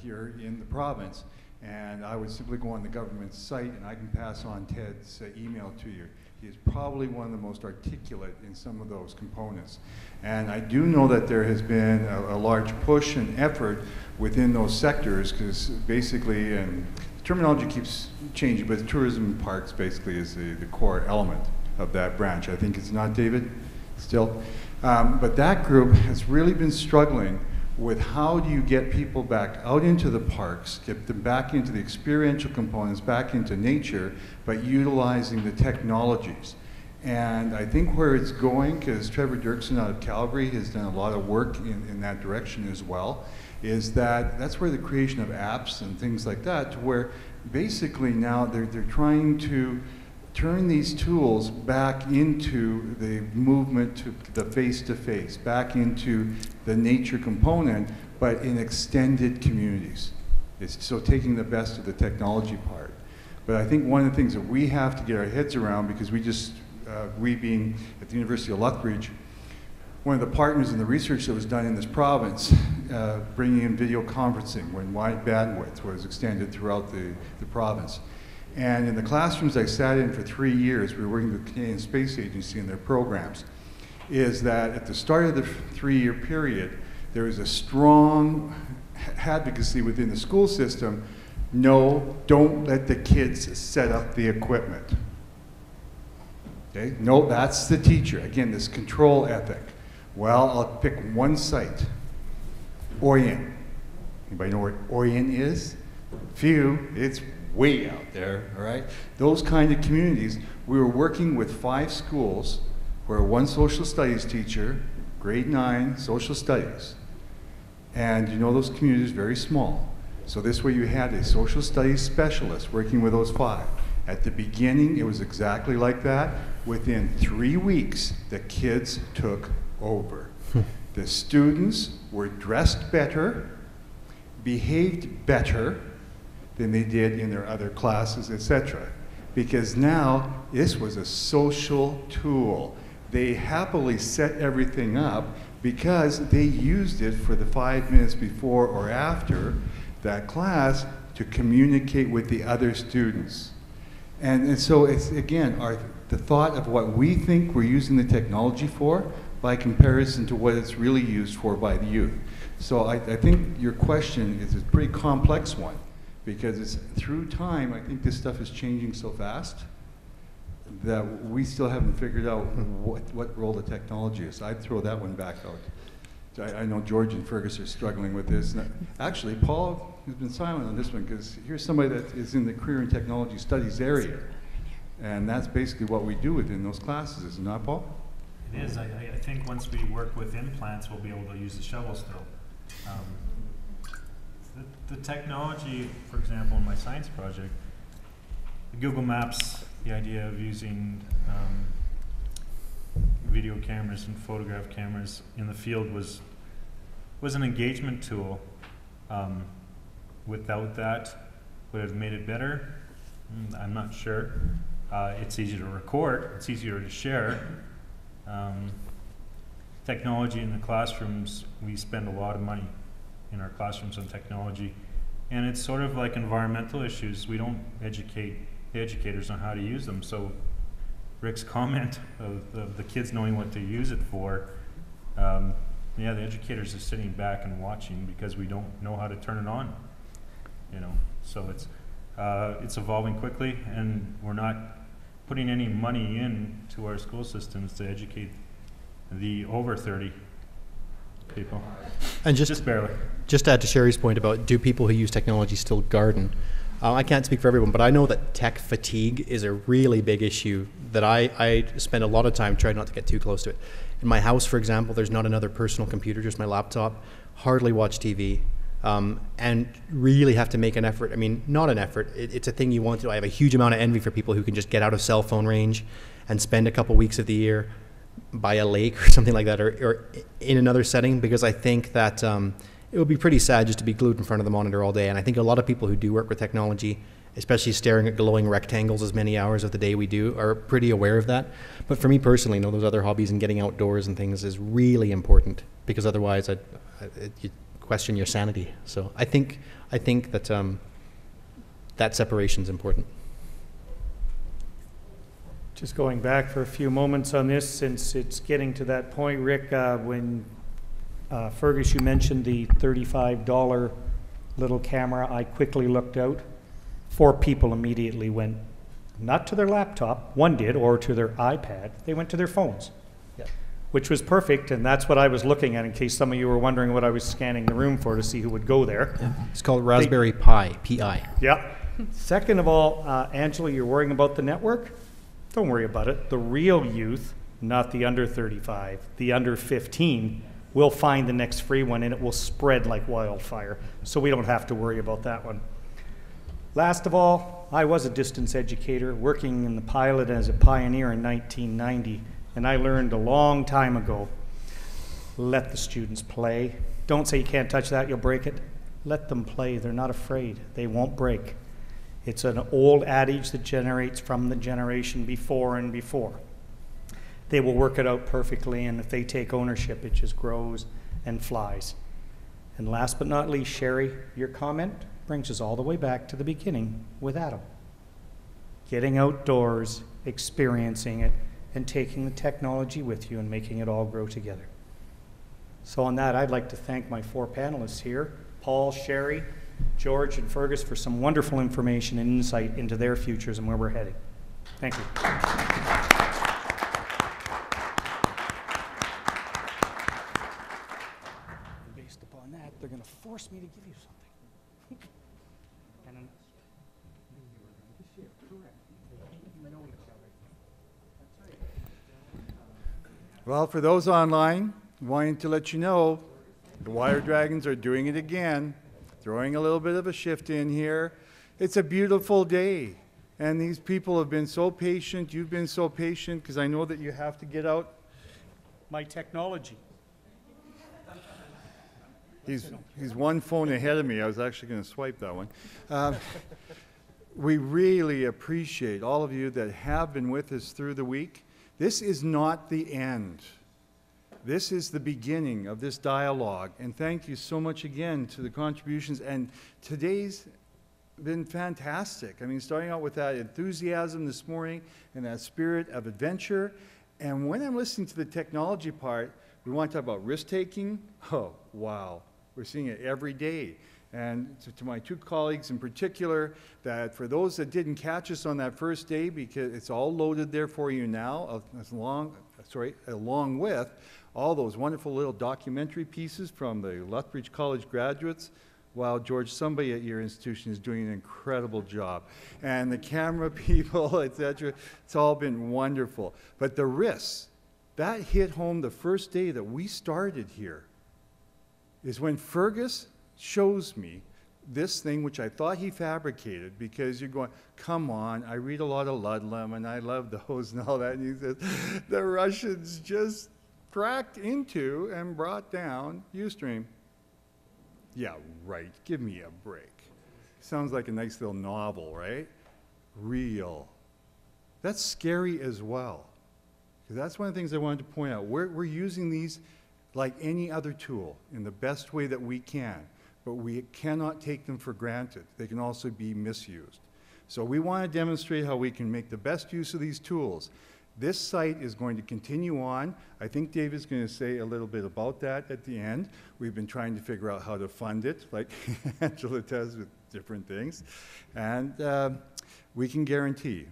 here in the province. And I would simply go on the government site, and I can pass on Ted's email to you. He is probably one of the most articulate in some of those components. And I do know that there has been a large push and effort within those sectors, because basically, and the terminology keeps changing, but tourism parks basically is the core element of that branch. I think it's not, David, still. But that group has really been struggling with how do you get people back out into the parks, get them back into the experiential components, back into nature, but utilizing the technologies. And I think where it's going, because Trevor Dirksen out of Calgary has done a lot of work in that direction as well, is that that's where the creation of apps and things like that, to where basically now they're trying to turn these tools back into the movement to the face-to-face, back into the nature component, but in extended communities. So taking the best of the technology part. But I think one of the things that we have to get our heads around, because we being at the University of Lethbridge, one of the partners in the research that was done in this province, bringing in video conferencing when wide bandwidth was extended throughout the province. And in the classrooms I sat in for 3 years, we were working with the Canadian Space Agency and their programs, is that at the start of the 3-year period, there was a strong advocacy within the school system, no, don't let the kids set up the equipment. Okay? No, that's the teacher. Again, this control ethic. Well, I'll pick one site, Orient. Anybody know where Orient is? Few, it's way out there, all right? Those kind of communities, we were working with 5 schools where one social studies teacher, grade 9 social studies. And you know those communities are very small. So this way you had a social studies specialist working with those 5. At the beginning, it was exactly like that. Within 3 weeks, the kids took over. The students were dressed better, behaved better than they did in their other classes, etc. Because now this was a social tool. They happily set everything up because they used it for the 5 minutes before or after that class to communicate with the other students. And so it's, again, the thought of what we think we're using the technology for by comparison to what it's really used for by the youth. So I think your question is a pretty complex one, because it's through time, I think this stuff is changing so fast that we still haven't figured out what role the technology is. I'd throw that one back out. I know George and Fergus are struggling with this. Actually, Paul has been silent on this one, because here's somebody that is in the career and technology studies area. And that's basically what we do within those classes, isn't it, Paul? It is. I think once we work with implants, we'll be able to use the shovel still. The technology, for example, in my science project, Google Maps, the idea of using video cameras and photograph cameras in the field was an engagement tool. Without that, would it have made it better? I'm not sure. It's easier to record, it's easier to share. Technology in the classrooms, we spend a lot of money in our classrooms on technology, and it's sort of like environmental issues. We don't educate the educators on how to use them. So Rick's comment of the kids knowing what to use it for, yeah, the educators are sitting back and watching because we don't know how to turn it on, you know. So it's evolving quickly, and we're not putting any money into our school systems to educate the over 30 people. And just barely. Just to add to Sherry's point about, do people who use technology still garden? I can't speak for everyone, but I know that tech fatigue is a really big issue that I spend a lot of time trying not to get too close to it. In my house, for example, there's not another personal computer, just my laptop, hardly watch TV, and really have to make an effort. I mean, not an effort, it's a thing you want to do. I have a huge amount of envy for people who can just get out of cell phone range and spend a couple weeks of the year by a lake or something like that, or in another setting, because I think that it would be pretty sad just to be glued in front of the monitor all day. And I think a lot of people who do work with technology, especially staring at glowing rectangles as many hours of the day we do, are pretty aware of that. But for me personally, you know, those other hobbies and getting outdoors and things is really important, because otherwise you question your sanity. So I think that that separation is important. Just going back for a few moments on this, since it's getting to that point, Rick, when Fergus, you mentioned the $35 little camera, I quickly looked out. 4 people immediately went, not to their laptop, one did, or to their iPad, they went to their phones, which was perfect, and that's what I was looking at, in case some of you were wondering what I was scanning the room for to see who would go there. Yeah. It's called Raspberry Pi, P-I. Yeah. Second of all, Angela, you're worrying about the network? Don't worry about it. The real youth, not the under 35, the under 15, will find the next free one, and it will spread like wildfire. So we don't have to worry about that one. Last of all, I was a distance educator working in the pilot as a pioneer in 1990, and I learned a long time ago, let the students play. Don't say you can't touch that, you'll break it. Let them play, they're not afraid, they won't break. It's an old adage that generates from the generation before and before. They will work it out perfectly, and if they take ownership, it just grows and flies. And last but not least, Sherry, your comment brings us all the way back to the beginning with Adam. Getting outdoors, experiencing it, and taking the technology with you and making it all grow together. So on that, I'd like to thank my 4 panelists here, Paul, Sherry, George, and Fergus, for some wonderful information and insight into their futures and where we're heading. Thank you. Based upon that, they're going to force me to give you something. And then, Well, for those online, wanting to let you know, the Water Dragons are doing it again, throwing a little bit of a shift in here. It's a beautiful day, and these people have been so patient. You've been so patient, because I know that you have to get out. My technology. He's one phone ahead of me. I was actually going to swipe that one. We really appreciate all of you that have been with us through the week. This is not the end. This is the beginning of this dialogue, and thank you so much again to the contributions. And today's been fantastic. I mean, starting out with that enthusiasm this morning and that spirit of adventure. And when I'm listening to the technology part, we want to talk about risk-taking. Oh, wow. We're seeing it every day. And to my 2 colleagues in particular, that for those that didn't catch us on that first day, because it's all loaded there for you now, along with all those wonderful little documentary pieces from the Lethbridge College graduates. Wow, George, somebody at your institution is doing an incredible job. And the camera people, etc., it's all been wonderful. But the risks, that hit home the first day that we started here, is when Fergus shows me this thing, which I thought he fabricated, because you're going, come on, I read a lot of Ludlam, and I love those and all that. And he says, the Russians just cracked into and brought down Ustream. Yeah, right. Give me a break. Sounds like a nice little novel, right? Real. That's scary as well. Because that's one of the things I wanted to point out. We're using these like any other tool in the best way that we can, but we cannot take them for granted. They can also be misused. So we want to demonstrate how we can make the best use of these tools. This site is going to continue on. I think David's going to say a little bit about that at the end. We've been trying to figure out how to fund it, like Angela does with different things. And we can guarantee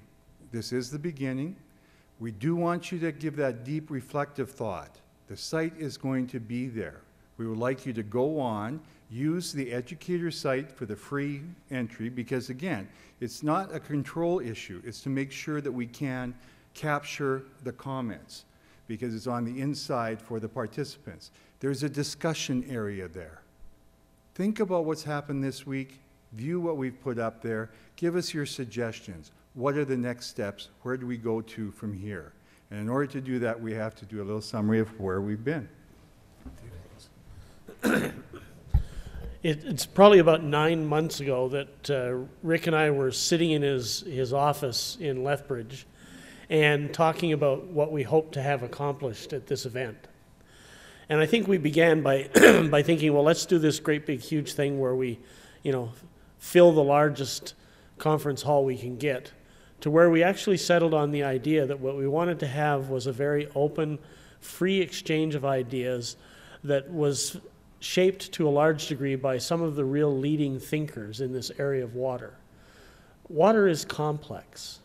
this is the beginning. We do want you to give that deep reflective thought. The site is going to be there. We would like you to go on, use the educator site for the free entry, because again, it's not a control issue. It's to make sure that we can capture the comments, because it's on the inside for the participants. There's a discussion area there. Think about what's happened this week. View what we've put up there. Give us your suggestions. What are the next steps? Where do we go to from here? And in order to do that, we have to do a little summary of where we've been. It's probably about 9 months ago that Rick and I were sitting in his office in Lethbridge and talking about what we hope to have accomplished at this event. And I think we began by by thinking, well, let's do this great big huge thing where we, fill the largest conference hall we can get, to where we actually settled on the idea that what we wanted to have was a very open, free exchange of ideas that was shaped to a large degree by some of the real leading thinkers in this area of water. Water is complex.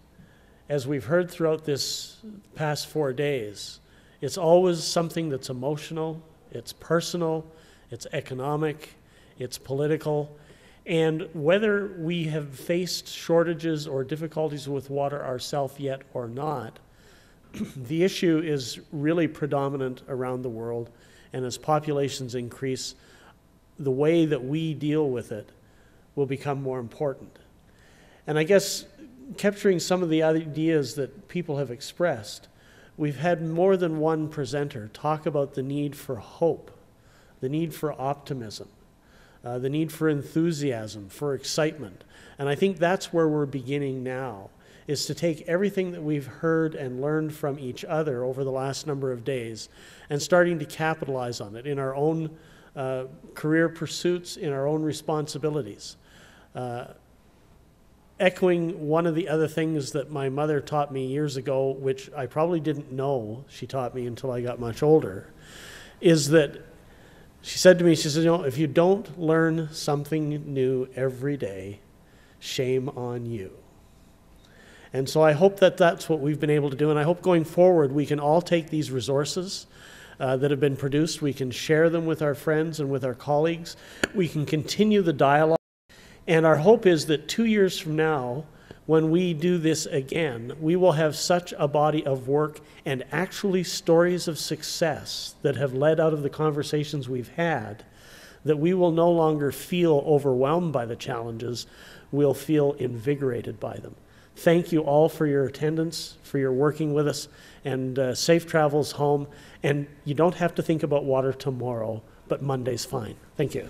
As we've heard throughout this past 4 days, it's always something that's emotional, it's personal, it's economic, it's political, and whether we have faced shortages or difficulties with water ourselves yet or not, the issue is really predominant around the world, and as populations increase, the way that we deal with it will become more important. And I guess capturing some of the ideas that people have expressed, we've had more than one presenter talk about the need for hope, the need for optimism, the need for enthusiasm, for excitement. And I think that's where we're beginning now, is to take everything that we've heard and learned from each other over the last number of days and starting to capitalize on it in our own career pursuits, in our own responsibilities. Echoing one of the other things that my mother taught me years ago, which I probably didn't know she taught me until I got much older, is that she said to me, she said, you know, if you don't learn something new every day, shame on you. And so I hope that that's what we've been able to do, and I hope going forward we can all take these resources that have been produced, we can share them with our friends and with our colleagues, we can continue the dialogue, and our hope is that 2 years from now, when we do this again, we will have such a body of work and actually stories of success that have led out of the conversations we've had, that we will no longer feel overwhelmed by the challenges, we'll feel invigorated by them. Thank you all for your attendance, for your working with us, and safe travels home. And you don't have to think about water tomorrow, but Monday's fine. Thank you.